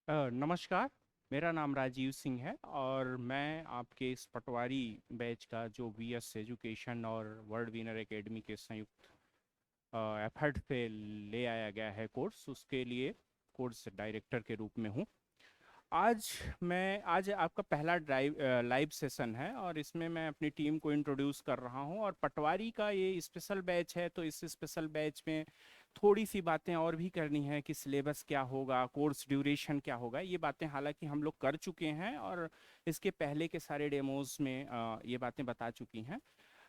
नमस्कार। मेरा नाम राजीव सिंह है और मैं आपके इस पटवारी बैच का जो वीएस एजुकेशन और वर्ल्ड विनर एकेडमी के संयुक्त एफर्ट से ले आया गया है कोर्स, उसके लिए कोर्स डायरेक्टर के रूप में हूँ। आज आपका पहला लाइव सेशन है और इसमें मैं अपनी टीम को इंट्रोड्यूस कर रहा हूँ। और पटवारी का ये स्पेशल बैच है, तो इस स्पेशल बैच में थोड़ी सी बातें और भी करनी है कि सिलेबस क्या होगा, कोर्स ड्यूरेशन क्या होगा। ये बातें हालांकि हम लोग कर चुके हैं और इसके पहले के सारे डेमोज में ये बातें बता चुकी हैं।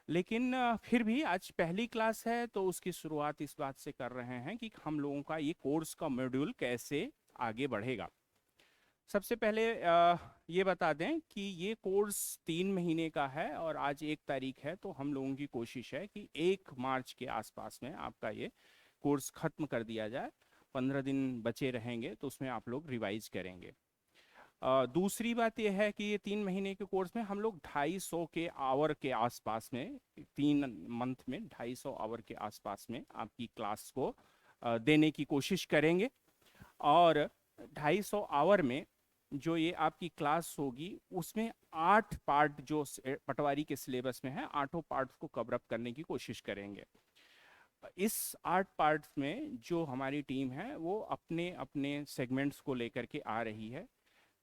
लेकिन फिर भी आज पहली क्लास है तो उसकी शुरुआत इस बात से कर रहे हैं कि हम लोगों का ये कोर्स का मॉड्यूल कैसे आगे बढ़ेगा। सबसे पहले ये बता दें कि ये कोर्स 3 महीने का है और आज 1 तारीख है, तो हम लोगों की कोशिश है कि 1 मार्च के आसपास में आपका ये कोर्स खत्म कर दिया जाए। 15 दिन बचे रहेंगे तो उसमें आप लोग रिवाइज करेंगे। दूसरी बात यह है कि ये 3 महीने के कोर्स में हम लोग 250 के आवर के आसपास में, 3 मंथ में 250 आवर के आसपास में आपकी क्लास को देने की कोशिश करेंगे। और 250 आवर में जो ये आपकी क्लास होगी उसमें 8 पार्ट जो पटवारी के सिलेबस में है, 8 पार्ट्स को कवर अप करने की कोशिश करेंगे। इस 8 पार्ट्स में जो हमारी टीम है वो अपने अपने सेगमेंट्स को लेकर के आ रही है।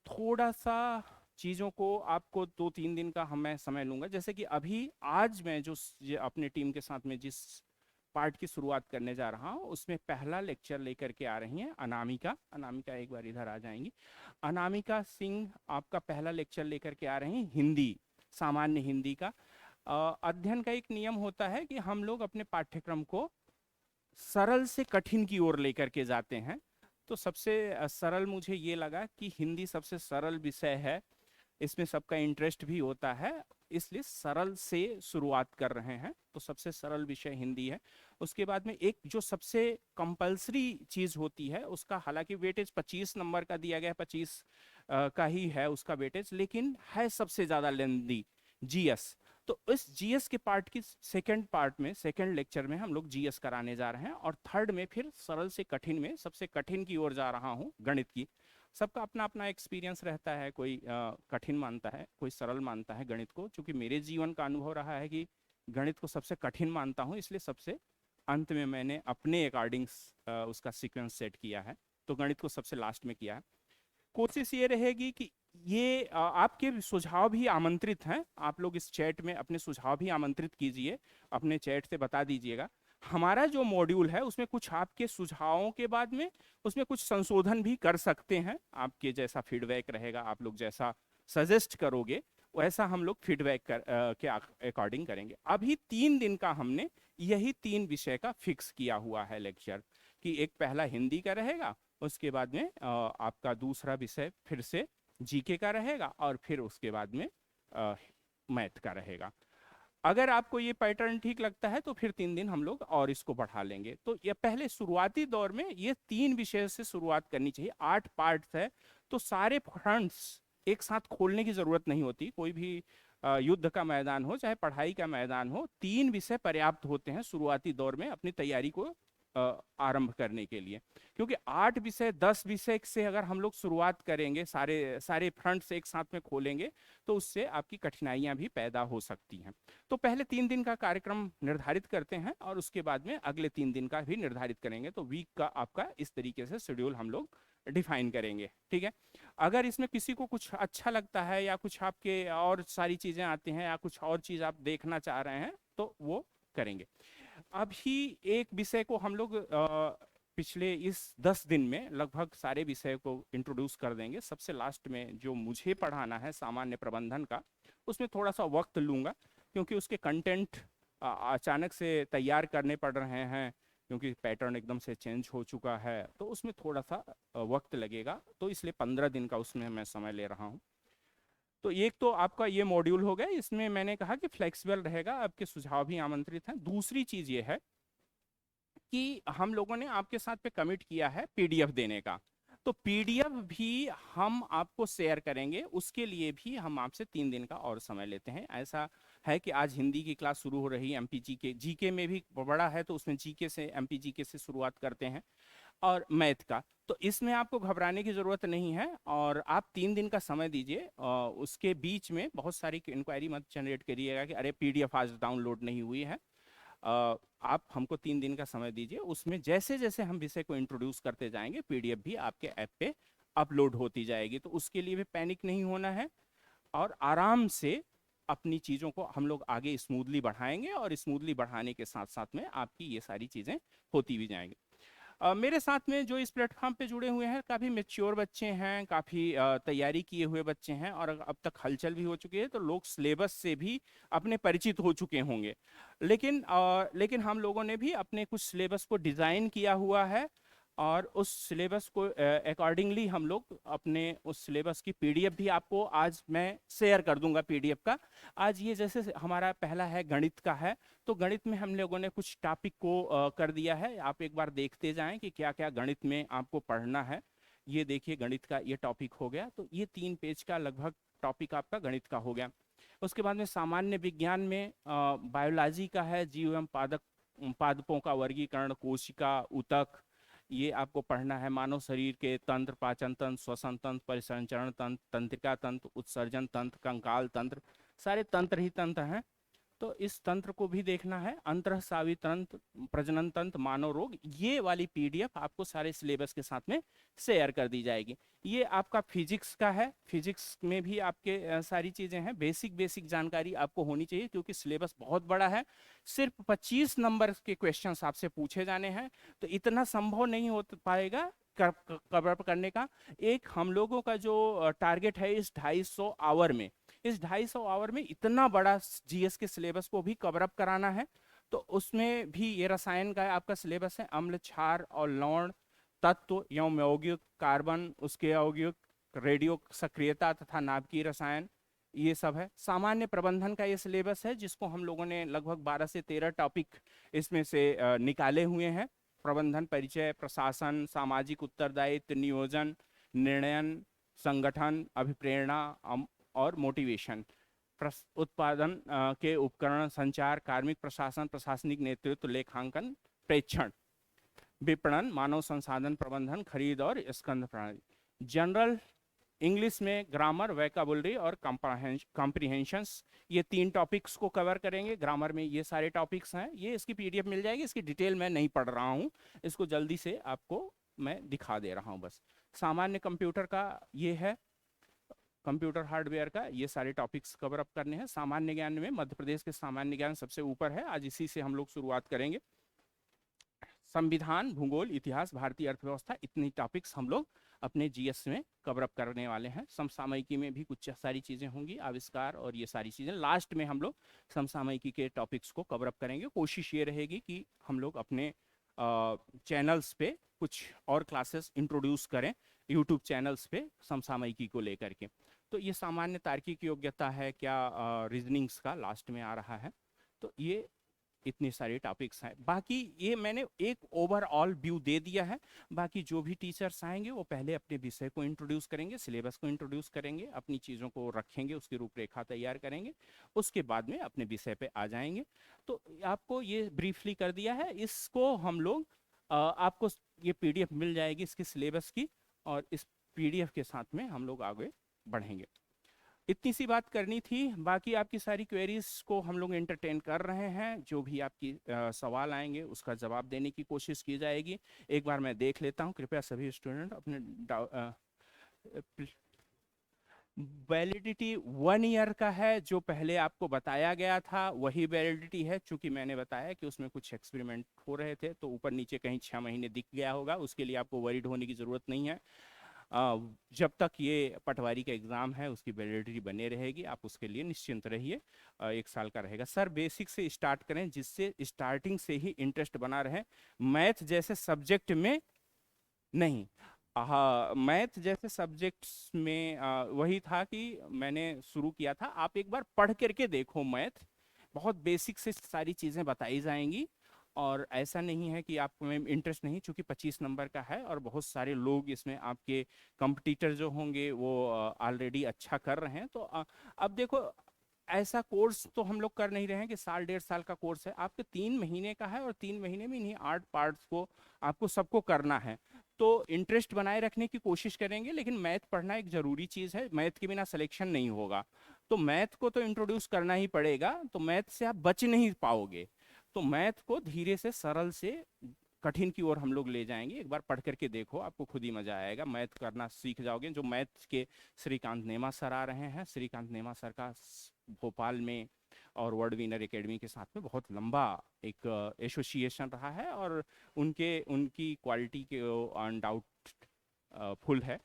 थोड़ा सा चीज़ों को आपको 2-3 दिन का मैं समय लूंगा। जैसे कि अभी आज मैं अपने टीम के साथ में जिस पार्ट की शुरुआत करने जा रहा हूँ उसमें पहला लेक्चर लेकर के आ रही हैं अनामिका। अनामिका एक बार इधर आ जाएंगी। अनामिका सिंह आपका पहला लेक्चर लेकर के आ रही हैं हिंदी, सामान्य हिंदी का। अध्ययन का एक नियम होता है कि हम लोग अपने पाठ्यक्रम को सरल से कठिन की ओर लेकर के जाते हैं। तो सबसे सरल मुझे ये लगा कि हिंदी सबसे सरल विषय है, इसमें सबका इंटरेस्ट भी होता है, इसलिए सरल से शुरुआत कर रहे हैं। तो सबसे सरल विषय हिंदी है। उसके बाद में एक जो सबसे कंपलसरी चीज होती है उसका हालांकि वेटेज 25 नंबर का दिया गया है, 25 का ही है उसका वेटेज, लेकिन है सबसे ज्यादा लेंदी, जीएस। तो इस जीएस के पार्ट की सेकंड पार्ट में, सेकंड लेक्चर में हम लोग जीएस कराने जा रहे हैं। और थर्ड में फिर सरल से कठिन में सबसे कठिन की ओर जा रहा हूँ, गणित की। सबका अपना अपना एक्सपीरियंस रहता है, कोई कठिन मानता है, कोई सरल मानता है गणित को। चूंकि मेरे जीवन का अनुभव रहा है कि गणित को सबसे कठिन मानता हूँ, इसलिए सबसे अंत में मैंने अपने अकॉर्डिंग उसका सीक्वेंस सेट किया है। तो गणित को सबसे लास्ट में किया है। कोशिश ये रहेगी कि ये आपके सुझाव भी आमंत्रित हैं। आप लोग इस चैट में अपने सुझाव भी आमंत्रित कीजिए, अपने चैट से बता दीजिएगा। हमारा जो मॉड्यूल है उसमें कुछ आपके सुझावों के बाद में उसमें कुछ संशोधन भी कर सकते हैं। आपके जैसा फीडबैक रहेगा, आप लोग जैसा सजेस्ट करोगे वैसा हम लोग फीडबैक के अकॉर्डिंग करेंगे। अभी 3 दिन का हमने यही 3 विषय का फिक्स किया हुआ है लेक्चर, कि एक पहला हिंदी का रहेगा, उसके बाद में आपका दूसरा विषय फिर से जीके का रहेगा, और फिर उसके बाद में मैथ का रहेगा। अगर आपको ये पैटर्न ठीक लगता है तो फिर 3 दिन हम लोग और इसको बढ़ा लेंगे। तो ये पहले शुरुआती दौर में ये 3 विषय से शुरुआत करनी चाहिए। 8 पार्ट्स है तो सारे फ्रंट्स एक साथ खोलने की जरूरत नहीं होती। कोई भी युद्ध का मैदान हो चाहे पढ़ाई का मैदान हो, 3 विषय पर्याप्त होते हैं शुरुआती दौर में अपनी तैयारी को आरंभ करने के लिए। क्योंकि 8 विषय 10 विषय से अगर हम लोग शुरुआत करेंगे, सारे सारे फ्रंट्स एक साथ में खोलेंगे, तो उससे आपकी कठिनाइयां भी पैदा हो सकती हैं। तो पहले 3 दिन का कार्यक्रम निर्धारित करते हैं और उसके बाद में अगले 3 दिन का भी निर्धारित करेंगे। तो वीक का आपका इस तरीके से शेड्यूल हम लोग डिफाइन करेंगे, ठीक है। अगर इसमें किसी को कुछ अच्छा लगता है या कुछ आपके और सारी चीजें आती हैं या कुछ और चीज आप देखना चाह रहे हैं तो वो करेंगे। अभी एक विषय को हम लोग पिछले इस 10 दिन में लगभग सारे विषय को इंट्रोड्यूस कर देंगे। सबसे लास्ट में जो मुझे पढ़ाना है सामान्य प्रबंधन का, उसमें थोड़ा सा वक्त लूंगा, क्योंकि उसके कंटेंट अचानक से तैयार करने पड़ रहे हैं, क्योंकि पैटर्न एकदम से चेंज हो चुका है, तो उसमें थोड़ा सा वक्त लगेगा। तो इसलिए 15 दिन का उसमें मैं समय ले रहा हूँ। तो एक तो आपका ये मॉड्यूल हो गया, इसमें मैंने कहा कि फ्लेक्सिबल रहेगा, आपके सुझाव भी आमंत्रित हैं। दूसरी चीज ये है कि हम लोगों ने आपके साथ पे कमिट किया है पीडीएफ देने का। तो पीडीएफ भी हम आपको शेयर करेंगे, उसके लिए भी हम आपसे 3 दिन का और समय लेते हैं। ऐसा है कि आज हिंदी की क्लास शुरू हो रही है, एमपी जीके, जीके में भी बड़ा है तो उसमें जीके से, एमपी जीके से शुरुआत करते हैं, और मैथ का। तो इसमें आपको घबराने की ज़रूरत नहीं है, और आप 3 दिन का समय दीजिए। उसके बीच में बहुत सारी इंक्वायरी मत जनरेट करिएगा कि अरे पीडीएफ आज डाउनलोड नहीं हुई है। आप हमको 3 दिन का समय दीजिए, उसमें जैसे जैसे हम विषय को इंट्रोड्यूस करते जाएंगे पीडीएफ भी आपके ऐप पे अपलोड होती जाएगी। तो उसके लिए भी पैनिक नहीं होना है, और आराम से अपनी चीज़ों को हम लोग आगे स्मूथली बढ़ाएंगे, और स्मूथली बढ़ाने के साथ साथ में आपकी ये सारी चीज़ें होती भी जाएंगी। मेरे साथ में जो इस प्लेटफॉर्म पे जुड़े हुए हैं काफ़ी मेच्योर बच्चे हैं, काफ़ी तैयारी किए हुए बच्चे हैं, और अब तक हलचल भी हो चुकी है, तो लोग सिलेबस से भी अपने परिचित हो चुके होंगे। लेकिन हम लोगों ने भी अपने कुछ सिलेबस को डिज़ाइन किया हुआ है, और उस सिलेबस को अकॉर्डिंगली हम लोग अपने उस सिलेबस की पीडीएफ भी आपको आज मैं शेयर कर दूंगा पीडीएफ का। आज ये जैसे हमारा पहला है गणित का है, तो गणित में हम लोगों ने कुछ टॉपिक को कर दिया है, आप एक बार देखते जाएं कि क्या क्या गणित में आपको पढ़ना है। ये देखिए गणित का ये टॉपिक हो गया, तो ये 3 पेज का लगभग टॉपिक आपका गणित का हो गया। उसके बाद में सामान्य विज्ञान में बायोलॉजी का है, जीव एवं पादपों का वर्गीकरण, कोशिका, ऊतक, ये आपको पढ़ना है। मानव शरीर के तंत्र, पाचन तंत्र, श्वसन तंत्र, परिसंचरण तंत्र, तंत्रिका तंत्र, उत्सर्जन तंत्र, कंकाल तंत्र, सारे तंत्र ही तंत्र हैं, तो इस तंत्र को भी देखना है। अंतःस्रावी तंत्र, प्रजनन तंत्र, मानव रोग, ये वाली पीडीएफ आपको सारे सिलेबस के साथ में शेयर कर दी जाएगी। ये आपका फिजिक्स का है, फिजिक्स में भी आपके सारी चीजें हैं, बेसिक बेसिक जानकारी आपको होनी चाहिए, क्योंकि सिलेबस बहुत बड़ा है। सिर्फ 25 नंबर के क्वेश्चंस आपसे पूछे जाने हैं, तो इतना संभव नहीं हो पाएगा कवर अप करने का। एक हम लोगों का जो टारगेट है इस 250 आवर में, इस 250 आवर में इतना बड़ा जीएस के सिलेबस को भी कवर अप कराना है। तो उसमें भी ये रसायन का आपका सिलेबस है, अम्ल, क्षार और लवण, तत्व एवं यौगिक, कार्बन, उसके यौगिक, रेडियो सक्रियता तथा नाभिकीय रसायन, ये सब है। सामान्य प्रबंधन का ये सिलेबस है, जिसको हम लोगों ने लगभग 12 से 13 टॉपिक इसमें से निकाले हुए हैं। प्रबंधन, परिचय, प्रशासन, सामाजिक उत्तरदायित्व, नियोजन, निर्णयन, संगठन, अभिप्रेरणा और मोटिवेशन, उत्पादन के उपकरण, संचार, कार्मिक प्रशासन, प्रशासनिक नेतृत्व, लेखांकन, प्रेक्षण, विपणन, मानव संसाधन प्रबंधन, खरीद और स्कंध प्रणाली। जनरल इंग्लिश में ग्रामर, वैकाबुलरी और कॉम्प्रिहेंशंस, ये 3 टॉपिक्स को कवर करेंगे। ग्रामर में ये सारे टॉपिक्स हैं, ये इसकी पीडीएफ मिल जाएगी, इसकी डिटेल मैं नहीं पढ़ रहा हूँ, इसको जल्दी से आपको मैं दिखा दे रहा हूँ बस। सामान्य कंप्यूटर का ये है, कंप्यूटर हार्डवेयर का ये सारे टॉपिक्स कवर अप करने हैं। सामान्य ज्ञान में मध्य प्रदेश के सामान्य ज्ञान सबसे ऊपर है, आज इसी से हम लोग शुरुआत करेंगे। संविधान, भूगोल, इतिहास, भारतीय अर्थव्यवस्था, इतनी टॉपिक्स हम लोग अपने जीएस में कवर अप करने वाले हैं। समसामयिकी में भी कुछ सारी चीज़ें होंगी, आविष्कार और ये सारी चीज़ें। लास्ट में हम लोग समसामयिकी के टॉपिक्स को कवर अप करेंगे। कोशिश ये रहेगी कि हम लोग अपने चैनल्स पे कुछ और क्लासेस इंट्रोड्यूस करें, यूट्यूब चैनल्स पे समसामयिकी को लेकर के। तो ये सामान्य तार्किक योग्यता है, क्या रीजनिंग्स का लास्ट में आ रहा है। तो ये इतनी सारी टॉपिक्स हैं। बाकी ये मैंने एक ओवरऑल व्यू दे दिया है। बाकी जो भी टीचर्स आएंगे वो पहले अपने विषय को इंट्रोड्यूस करेंगे, सिलेबस को इंट्रोड्यूस करेंगे, अपनी चीज़ों को रखेंगे, उसकी रूपरेखा तैयार करेंगे, उसके बाद में अपने विषय पे आ जाएंगे। तो आपको ये ब्रीफली कर दिया है, इसको हम लोग आपको ये पीडीएफ मिल जाएगी इसकी सिलेबस की, और इस पीडीएफ के साथ में हम लोग आगे बढ़ेंगे। इतनी सी बात करनी थी। बाकी आपकी सारी क्वेरीज को हम लोग एंटरटेन कर रहे हैं, जो भी आपकी सवाल आएंगे उसका जवाब देने की कोशिश की जाएगी। एक बार मैं देख लेता हूं, कृपया सभी स्टूडेंट अपने वैलिडिटी 1 ईयर का है, जो पहले आपको बताया गया था वही वैलिडिटी है। चूंकि मैंने बताया कि उसमें कुछ एक्सपेरिमेंट हो रहे थे, तो ऊपर नीचे कहीं 6 महीने दिख गया होगा, उसके लिए आपको वरीड होने की ज़रूरत नहीं है। जब तक ये पटवारी का एग्ज़ाम है उसकी वैलिडिटी बने रहेगी, आप उसके लिए निश्चिंत रहिए। 1 साल का रहेगा। सर बेसिक से स्टार्ट करें, जिससे स्टार्टिंग से ही इंटरेस्ट बना रहे। मैथ जैसे सब्जेक्ट में नहीं, हाँ, मैथ जैसे सब्जेक्ट्स में वही था कि मैंने शुरू किया था। आप एक बार पढ़ करके देखो, मैथ बहुत बेसिक से सारी चीज़ें बताई जाएंगी, और ऐसा नहीं है कि आपको में इंटरेस्ट नहीं, चूंकि 25 नंबर का है और बहुत सारे लोग इसमें आपके कंपटीटर जो होंगे वो ऑलरेडी अच्छा कर रहे हैं। तो अब देखो, ऐसा कोर्स तो हम लोग कर नहीं रहे हैं कि साल 1.5 साल का कोर्स है, आपके 3 महीने का है और 3 महीने में इन्हीं 8 पार्ट्स को आपको सबको करना है। तो इंटरेस्ट बनाए रखने की कोशिश करेंगे, लेकिन मैथ पढ़ना एक जरूरी चीज है, मैथ के बिना सिलेक्शन नहीं होगा। तो मैथ को तो इंट्रोड्यूस करना ही पड़ेगा, तो मैथ से आप बच नहीं पाओगे। तो मैथ को धीरे से सरल से कठिन की ओर हम लोग ले जाएंगे। एक बार पढ़ करके देखो, आपको खुद ही मजा आएगा, मैथ करना सीख जाओगे। जो मैथ के श्रीकांत नेमा सर आ रहे हैं, श्रीकांत नेमा सर का भोपाल में और वर्ल्ड विनर एकेडमी के साथ में बहुत लंबा एक एसोसिएशन रहा है, और उनकी क्वालिटी के अनडाउट फुल है।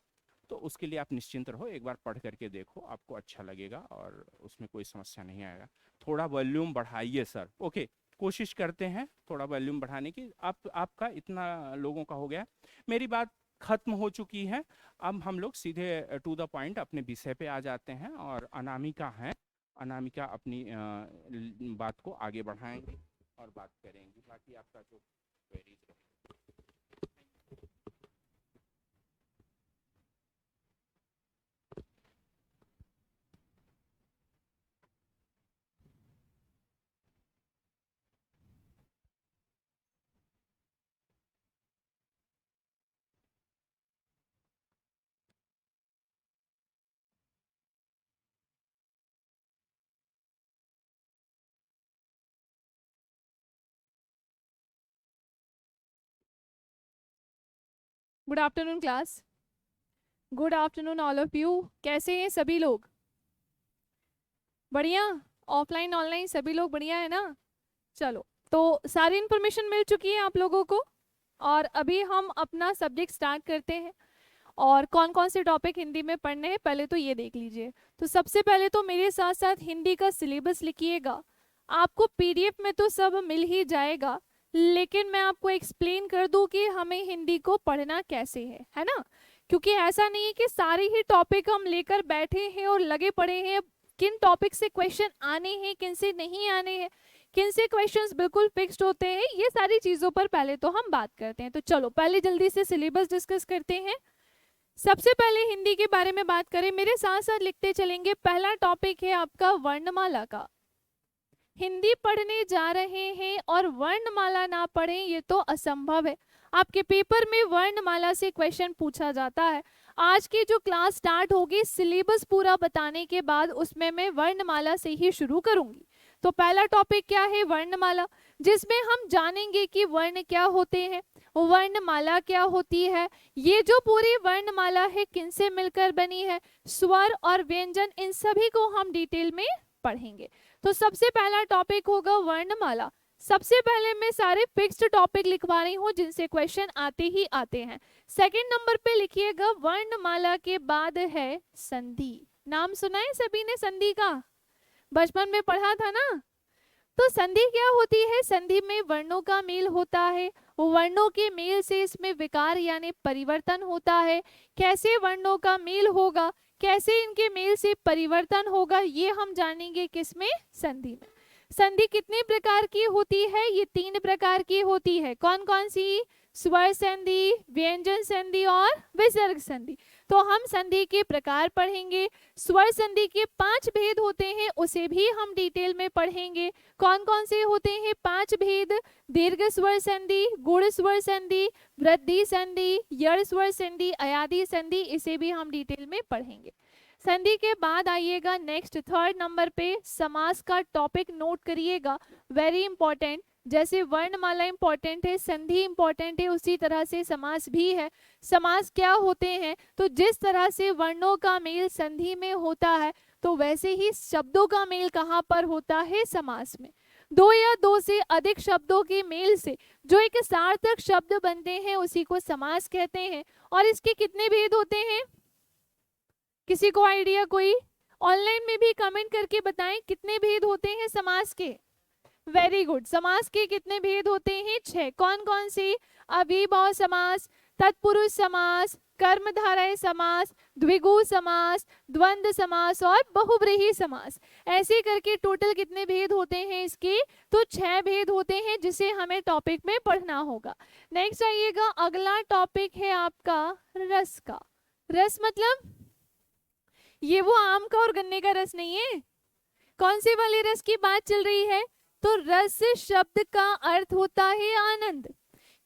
तो उसके लिए आप निश्चिंत रहो, एक बार पढ़ करके देखो, आपको अच्छा लगेगा और उसमें कोई समस्या नहीं आएगा। थोड़ा वॉल्यूम बढ़ाइए सर। ओके, कोशिश करते हैं थोड़ा वॉल्यूम बढ़ाने की। आपका इतना लोगों का हो गया, मेरी बात खत्म हो चुकी है। अब हम लोग सीधे टू द पॉइंट अपने विषय पे आ जाते हैं, और अनामिका है, अनामिका अपनी बात को आगे बढ़ाएंगे और बात करेंगी, बाकी आपका जो क्वेरीज रहे। Good afternoon class. Good afternoon all of you. कैसे हैं सभी लोग? बढ़िया। ऑफलाइन ऑनलाइन सभी लोग बढ़िया है ना? चलो, तो सारी इन्फॉर्मेशन मिल चुकी है आप लोगों को, और अभी हम अपना सब्जेक्ट स्टार्ट करते हैं। और कौन कौन से टॉपिक हिंदी में पढ़ने हैं पहले तो ये देख लीजिए। तो सबसे पहले तो मेरे साथ साथ हिंदी का सिलेबस लिखिएगा। आपको पीडीएफ में तो सब मिल ही जाएगा, लेकिन मैं आपको एक्सप्लेन कर दूं कि हमें हिंदी को पढ़ना कैसे है ना? क्योंकि ऐसा नहीं है कि सारे ही टॉपिक हम लेकर बैठे हैं और लगे पड़े हैं। किन टॉपिक से क्वेश्चन आने हैं, किन से नहीं आने हैं, किन से क्वेश्चंस बिल्कुल फिक्स्ड होते हैं, ये सारी चीज़ों पर पहले तो हम बात करते हैं। तो चलो पहले जल्दी से सिलेबस डिस्कस करते हैं। सबसे पहले हिंदी के बारे में बात करें, मेरे साथ साथ लिखते चलेंगे। पहला टॉपिक है आपका वर्णमाला का। हिंदी पढ़ने जा रहे हैं और वर्णमाला ना पढ़ें, ये तो असंभव है। आपके पेपर में वर्णमाला से क्वेश्चन पूछा जाता है। आज की जो क्लास स्टार्ट होगी सिलेबस पूरा बताने के बाद, उसमें मैं वर्णमाला से ही शुरू करूंगी। तो पहला टॉपिक क्या है? वर्णमाला, जिसमें हम जानेंगे कि वर्ण क्या होते हैं, वर्णमाला क्या होती है, ये जो पूरी वर्णमाला है किनसे मिलकर बनी है, स्वर और व्यंजन, इन सभी को हम डिटेल में पढ़ेंगे। तो सबसे पहला टॉपिक होगा वर्णमाला। सबसे पहले मैं सारे फिक्स्ड टॉपिक लिखवा रही हूँ जिनसे क्वेश्चन आते ही आते हैं। सेकंड नंबर पे लिखिएगा वर्णमाला के बाद है संधि। नाम सुना है सभी ने संधि का? बचपन में पढ़ा था ना? तो संधि क्या होती है? संधि में वर्णों का मेल होता है, वर्णों के मेल से इसमें विकार यानी परिवर्तन होता है। कैसे वर्णों का मेल होगा, कैसे इनके मेल से परिवर्तन होगा, ये हम जानेंगे किसमें? संधि में। संधि कितने प्रकार की होती है? ये 3 प्रकार की होती है। कौन कौन सी? स्वर संधि, व्यंजन संधि और विसर्ग संधि। तो हम संधि के प्रकार पढ़ेंगे। स्वर संधि के 5 भेद होते हैं, उसे भी हम डिटेल में पढ़ेंगे। कौन कौन से होते हैं 5 भेद? दीर्घ स्वर संधि, गुण स्वर संधि, वृद्धि संधि, यड़ स्वर संधि, अयादि संधि, इसे भी हम डिटेल में पढ़ेंगे। संधि के बाद आइएगा नेक्स्ट 3rd नंबर पे समास का टॉपिक नोट करिएगा, वेरी इंपॉर्टेंट। जैसे वर्णमाला इंपॉर्टेंट है, संधि इंपॉर्टेंट है, उसी तरह से समास भी है। समास क्या होते हैं? तो जिस तरह से वर्णों का मेल संधि में होता है, तो वैसे ही शब्दों का मेल कहाँ पर होता है? समास में। 2 या 2 से अधिक शब्दों के मेल से जो एक सार्थक शब्द बनते हैं उसी को समास कहते हैं। और इसके कितने भेद होते हैं? किसी को आइडिया? कोई ऑनलाइन में भी कमेंट करके बताएं कितने भेद होते हैं समास के। Very good. समास के कितने भेद होते हैं? 6। कौन कौन से? अव्ययीभाव समास, तत्पुरुष समास, कर्मधारय समास, द्विगु समास, द्वंद्व समास और बहुव्रीहि समास। ऐसे करके टोटल कितने भेद होते हैं इसके? तो 6 भेद होते हैं, जिसे हमें टॉपिक में पढ़ना होगा। नेक्स्ट आइएगा, अगला टॉपिक है आपका रस का। रस मतलब ये वो आम का और गन्ने का रस नहीं है। कौन से वाले रस की बात चल रही है? तो रस शब्द का अर्थ होता है आनंद।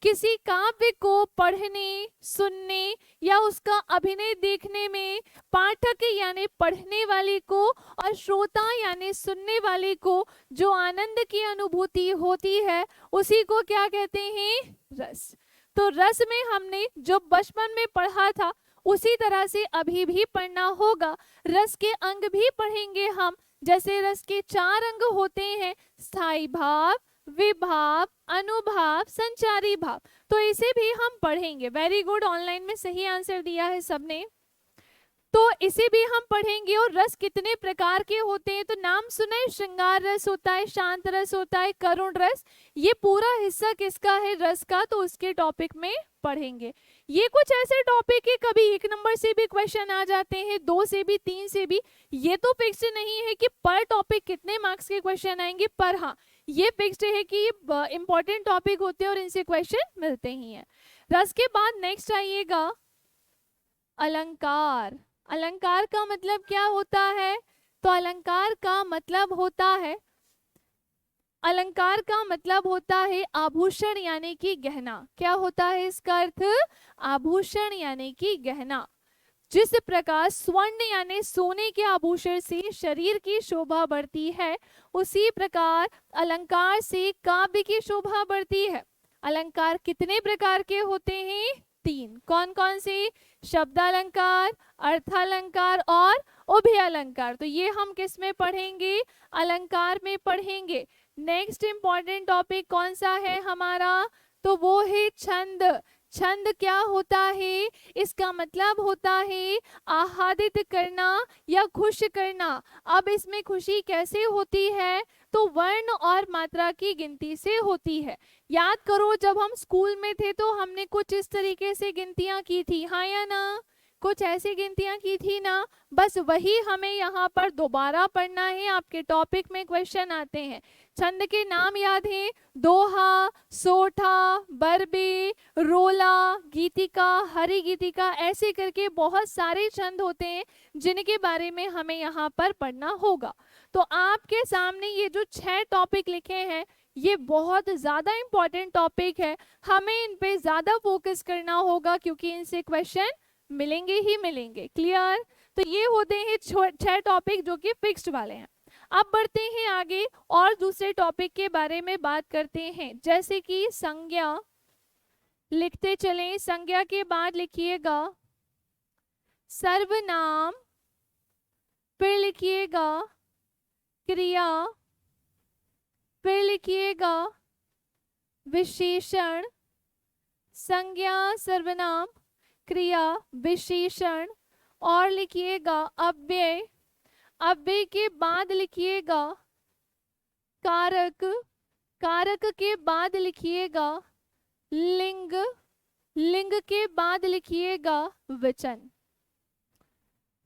किसी काव्य को पढ़ने, सुनने या उसका अभिनय देखने में पाठक यानी पढ़ने वाले को और श्रोता यानी सुनने वाले को जो आनंद की अनुभूति होती है उसी को क्या कहते हैं? रस। तो रस में हमने जो बचपन में पढ़ा था उसी तरह से अभी भी पढ़ना होगा। रस के अंग भी पढ़ेंगे हम, जैसे रस के 4 अंग होते हैं, स्थायी भाव, विभाव, अनुभाव, संचारी भाव। तो इसे भी हम पढ़ेंगे। वेरी गुड, ऑनलाइन में सही आंसर दिया है सबने। तो इसे भी हम पढ़ेंगे। और रस कितने प्रकार के होते हैं तो नाम सुना है, श्रृंगार रस होता है, शांत रस होता है, करुण रस। ये पूरा हिस्सा किसका है? रस का। तो उसके टॉपिक में पढ़ेंगे। ये कुछ ऐसे टॉपिक है कभी 1 नंबर से भी क्वेश्चन आ जाते हैं, 2 से भी, 3 से भी। ये तो फिक्स नहीं है कि पर टॉपिक कितने मार्क्स के क्वेश्चन आएंगे, पर हाँ ये फिक्स्ड है कि ये इंपॉर्टेंट टॉपिक होते हैं और इनसे क्वेश्चन मिलते ही हैं। रस के बाद नेक्स्ट आइएगा अलंकार। अलंकार का मतलब क्या होता है? तो अलंकार का मतलब होता है, अलंकार का मतलब होता है आभूषण यानी कि गहना। क्या होता है इसका अर्थ? आभूषण यानी कि गहना। जिस प्रकार स्वर्ण यानी सोने के आभूषण से शरीर की शोभा बढ़ती है, उसी प्रकार अलंकार से काव्य की शोभा बढ़ती है। अलंकार कितने प्रकार के होते हैं? 3। कौन कौन से? शब्दालंकार, अर्थालंकार और उभय अलंकार। तो ये हम किस में पढ़ेंगे? अलंकार में पढ़ेंगे। नेक्स्ट इंपॉर्टेंट टॉपिक कौन सा है हमारा? तो वो है छंद। छंद क्या होता है? इसका मतलब होता है आह्लादित करना या खुश करना। अब इसमें खुशी कैसे होती है? तो वर्ण और मात्रा की गिनती से होती है। याद करो जब हम स्कूल में थे तो हमने कुछ इस तरीके से गिनतियां की थी, हाँ या ना? कुछ ऐसी गिनतियां की थी ना। बस वही हमें यहाँ पर दोबारा पढ़ना है। आपके टॉपिक में क्वेश्चन आते हैं। छंद के नाम याद हैं? दोहा, सोठा, बरबे, रोला, गीतिका, हरि गीतिका, ऐसे करके बहुत सारे छंद होते हैं जिनके बारे में हमें यहाँ पर पढ़ना होगा। तो आपके सामने ये जो 6 टॉपिक लिखे हैं ये बहुत ज़्यादा इंपॉर्टेंट टॉपिक है। हमें इन पे ज़्यादा फोकस करना होगा क्योंकि इनसे क्वेश्चन मिलेंगे ही मिलेंगे। क्लियर? तो ये होते हैं 6 टॉपिक जो कि फिक्स्ड वाले हैं। अब बढ़ते हैं आगे और दूसरे टॉपिक के बारे में बात करते हैं, जैसे कि संज्ञा। लिखते चलें। संज्ञा के बाद लिखिएगा सर्वनाम, फिर लिखिएगा क्रिया, फिर लिखिएगा विशेषण। संज्ञा, सर्वनाम, क्रिया, विशेषण और लिखिएगा अव्यय। अव्यय के बाद लिखिएगा कारक। कारक के बाद लिखिएगा लिंग। लिंग के बाद लिखिएगा वचन।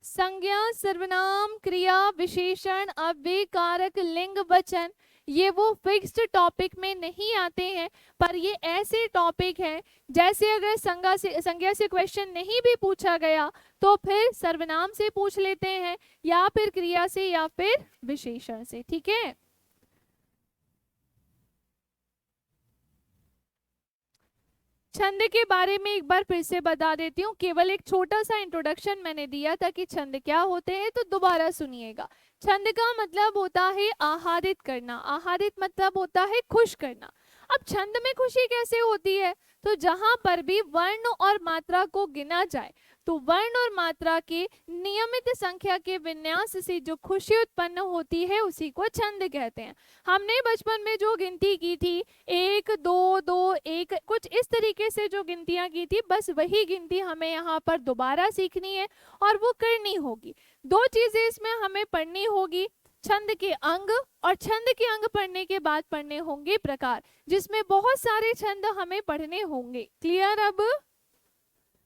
संज्ञा, सर्वनाम, क्रिया, विशेषण, अव्यय, कारक, लिंग, वचन ये वो फिक्स्ड टॉपिक में नहीं आते हैं, पर ये ऐसे टॉपिक हैं जैसे अगर संज्ञा से क्वेश्चन नहीं भी पूछा गया तो फिर सर्वनाम से पूछ लेते हैं या फिर क्रिया से या फिर विशेषण से। ठीक है। छंद के बारे में एक बार फिर से बता देती हूँ। केवल एक छोटा सा इंट्रोडक्शन मैंने दिया था कि छंद क्या होते हैं, तो दोबारा सुनिएगा। छंद का मतलब होता है आह्लादित करना। आह्लादित मतलब होता है खुश करना। अब छंद में खुशी कैसे होती है? तो जहां पर भी वर्ण और मात्रा को गिना जाए तो वर्ण और मात्रा के नियमित संख्या के विन्यास से जो खुशी उत्पन्न होती है उसी को छंद कहते हैं। हमने बचपन में जो गिनती की थी 1 2 2 1 कुछ इस तरीके से जो गिनतियां की थी, बस वही गिनती हमें यहाँ पर दोबारा सीखनी है और वो करनी होगी। 2 चीजें इसमें हमें पढ़नी होगी, छंद के अंग, और छंद के अंग पढ़ने के बाद पढ़ने होंगे प्रकार, जिसमें बहुत सारे छंद हमें पढ़ने होंगे। क्लियर? अब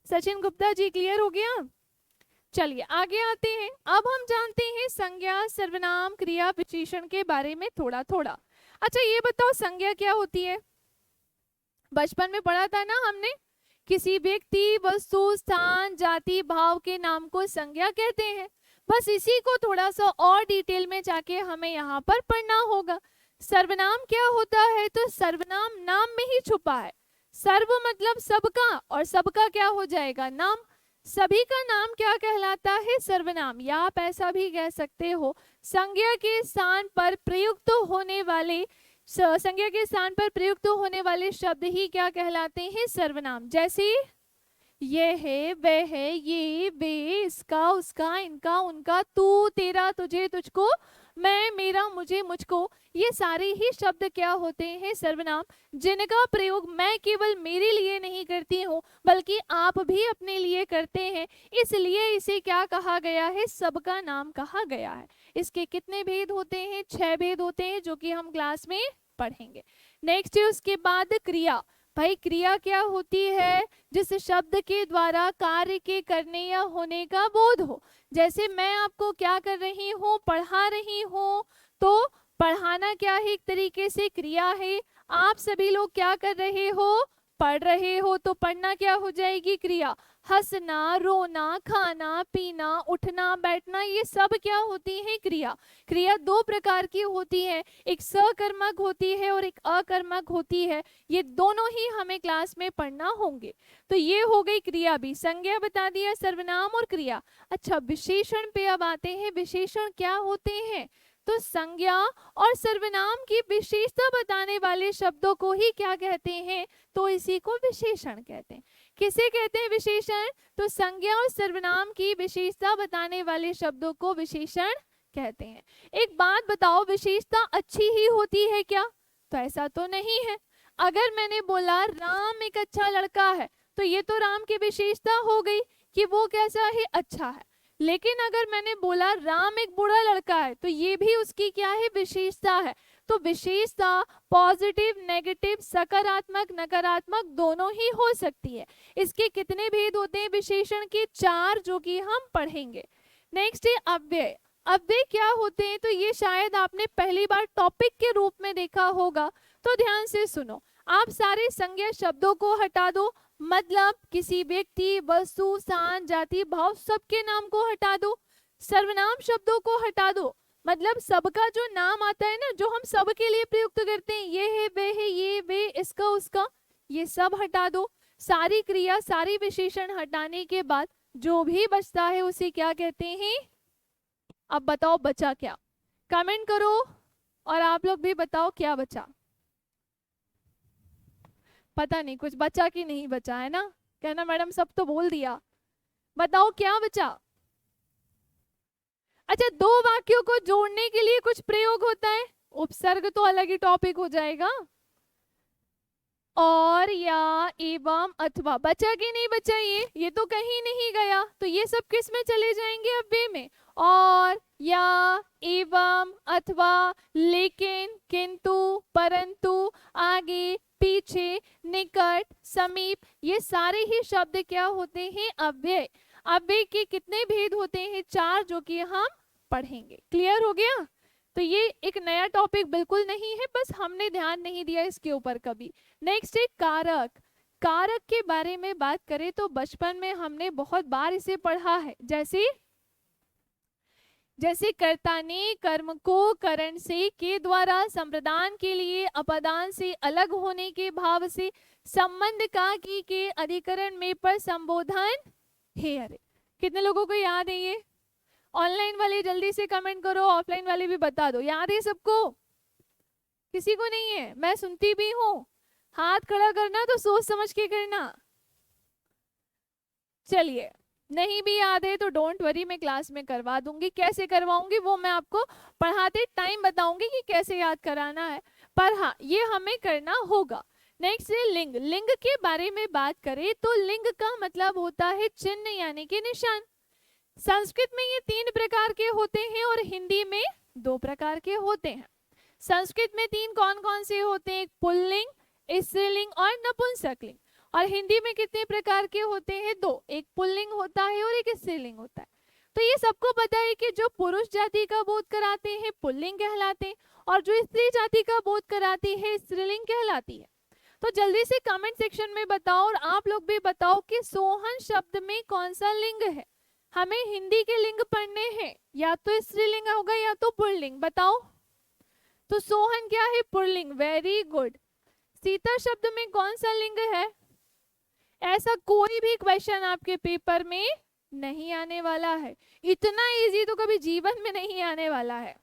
सचिन गुप्ता जी क्लियर हो गया? चलिए आगे आते हैं। अब हम जानते हैं संज्ञा, सर्वनाम, क्रिया, विशेषण के बारे में थोड़ा थोड़ा। अच्छा ये बताओ संज्ञा क्या होती है? बचपन में पढ़ा था ना हमने, किसी व्यक्ति, वस्तु, स्थान, जाति, भाव के नाम को संज्ञा कहते हैं। बस इसी को थोड़ा सा और डिटेल में जाके हमें यहाँ पर पढ़ना होगा। सर्वनाम क्या होता है? तो सर्वनाम नाम में ही छुपा है। सर्व मतलब सबका, और सबका क्या हो जाएगा? नाम। सभी का नाम क्या कहलाता है? सर्वनाम। या आप ऐसा भी कह सकते हो, संज्ञा के स्थान पर प्रयुक्त होने वाले संज्ञा के स्थान पर प्रयुक्त होने वाले शब्द ही क्या कहलाते हैं? सर्वनाम। जैसे ये है, वह है, ये, वे, इसका, उसका, इनका, उनका, तू, तेरा, तुझे, तुझको, मैं, मेरा, मुझे, मुझको, ये सारे ही शब्द क्या होते हैं? सर्वनाम, जिनका प्रयोग मैं केवल मेरे लिए नहीं करती हूँ बल्कि आप भी अपने लिए करते हैं, इसलिए इसे क्या कहा गया है? सबका नाम कहा गया है। इसके कितने भेद होते हैं? 6 भेद होते हैं, जो कि हम क्लास में पढ़ेंगे। नेक्स्ट है उसके बाद क्रिया। भाई क्रिया क्या होती है? जिस शब्द के द्वारा कार्य के करने या होने का बोध हो। जैसे मैं आपको क्या कर रही हूँ? पढ़ा रही हूँ, तो पढ़ाना क्या है? एक तरीके से क्रिया है। आप सभी लोग क्या कर रहे हो? पढ़ रहे हो, तो पढ़ना क्या हो जाएगी? क्रिया। हंसना, रोना, खाना, पीना, उठना, बैठना, ये सब क्या होती है? क्रिया। क्रिया 2 प्रकार की होती है, एक सकर्मक होती है और एक अकर्मक होती है। ये दोनों ही हमें क्लास में पढ़ना होंगे। तो ये हो गई क्रिया भी, संज्ञा बता दिया, सर्वनाम और क्रिया। अच्छा, विशेषण पे अब आते हैं। विशेषण क्या होते हैं? तो संज्ञा और सर्वनाम की विशेषता बताने वाले शब्दों को ही क्या कहते हैं? तो इसी को विशेषण कहते हैं। किसे कहते हैं विशेषण? तो संज्ञा और सर्वनाम की विशेषता बताने वाले शब्दों को विशेषण कहते हैं। एक बात बताओ, विशेषता अच्छी ही होती है क्या? तो ऐसा तो नहीं है। अगर मैंने बोला राम एक अच्छा लड़का है, तो ये तो राम की विशेषता हो गई कि वो कैसा है? अच्छा है। लेकिन अगर मैंने बोला राम एक बुरा लड़का है, तो ये भी उसकी क्या है? विशेषता है। तो विशेषता पॉजिटिव, नेगेटिव, सकारात्मक, नकारात्मक दोनों ही हो सकती है। इसके कितने भेद होते हैं विशेषण के? 4, जो कि हम पढ़ेंगे। नेक्स्ट है अव्यय। अव्यय क्या होते हैं? तो ये शायद आपने पहली बार टॉपिक के रूप में देखा होगा, तो ध्यान से सुनो। आप सारे संज्ञा शब्दों को हटा दो, मतलब किसी व्यक्ति, वस्तु, स्थान, जाति, भाव, सबके नाम को हटा दो। सर्वनाम शब्दों को हटा दो, मतलब सबका जो नाम आता है ना, जो हम सबके लिए प्रयुक्त करते हैं, ये है, वे है, ये, वे, इसका, उसका, ये सब हटा दो। सारी क्रिया, सारी विशेषण हटाने के बाद जो भी बचता है उसे क्या कहते हैं? अब बताओ बचा क्या? कमेंट करो और आप लोग भी बताओ क्या बचा। पता नहीं कुछ बचा कि नहीं बचा, है ना? कहना मैडम सब तो बोल दिया, बताओ क्या बचा? अच्छा, 2 वाक्यों को जोड़ने के लिए कुछ प्रयोग होता है। उपसर्ग तो अलग ही टॉपिक हो जाएगा। और, या, एवं, अथवा, बचा कि नहीं बचा? ये तो कहीं नहीं गया, तो ये सब किस में चले जाएंगे? अव्यय में। और, या, एवं, अथवा, लेकिन, किंतु, परंतु, आगे, पीछे, निकट, समीप, ये सारे ही शब्द क्या होते हैं? अव्यय। अव्यय के कितने भेद होते हैं? 4, जो कि हम पढ़ेंगे। क्लियर हो गया? तो ये एक नया टॉपिक बिल्कुल नहीं है, बस हमने ध्यान नहीं दिया इसके ऊपर कभी। नेक्स्ट है कारक। कारक के बारे में बात करें तो बचपन में हमने बहुत बार इसे पढ़ा है। जैसे कर्ता ने कर्म को करण से, के द्वारा, संप्रदान के लिए, अपदान से, अलग होने के भाव से, संबंध का, की के, अधिकरण में, पर, संबोधन है। अरे कितने लोगों को याद है ये? ऑनलाइन वाले जल्दी से कमेंट करो, ऑफलाइन वाले भी बता दो। याद है सबको? किसी को नहीं है? मैं सुनती भी हूँ। हाथ खड़ा करना तो सोच समझ के करना। चलिए, नहीं भी याद है तो डोंट वरी, मैं क्लास में करवा दूंगी। कैसे करवाऊंगी वो मैं आपको पढ़ाते टाइम बताऊंगी कि कैसे याद कराना है, पर हाँ ये हमें करना होगा। नेक्स्ट है लिंग। लिंग के बारे में बात करें तो लिंग का मतलब होता है चिन्ह यानी कि निशान। संस्कृत में ये 3 प्रकार के होते हैं और हिंदी में 2 प्रकार के होते हैं। संस्कृत में 3 कौन कौन से होते हैं? एक पुल्लिंग, स्त्रीलिंग और नपुंसकलिंग। और हिंदी में कितने प्रकार के होते हैं? 2, एक पुल्लिंग होता है और एक स्त्रीलिंग होता है। तो ये सबको पता है कि जो पुरुष जाति का बोध कराते हैं पुल्लिंग कहलाते हैं, और जो स्त्री जाति का बोध कराती है स्त्रीलिंग कहलाती है। तो जल्दी से कमेंट सेक्शन में बताओ, और आप लोग भी बताओ कि सोहन शब्द में कौन सा लिंग है? हमें हिंदी के लिंग पढ़ने हैं, या तो स्त्रीलिंग होगा या तो पुल्लिंग, बताओ। तो सोहन क्या है? Pulling, very good. सीता शब्द में कौन सा लिंग है? ऐसा कोई भी क्वेश्चन आपके पेपर में नहीं आने वाला है। इतना इजी तो कभी जीवन में नहीं आने वाला है,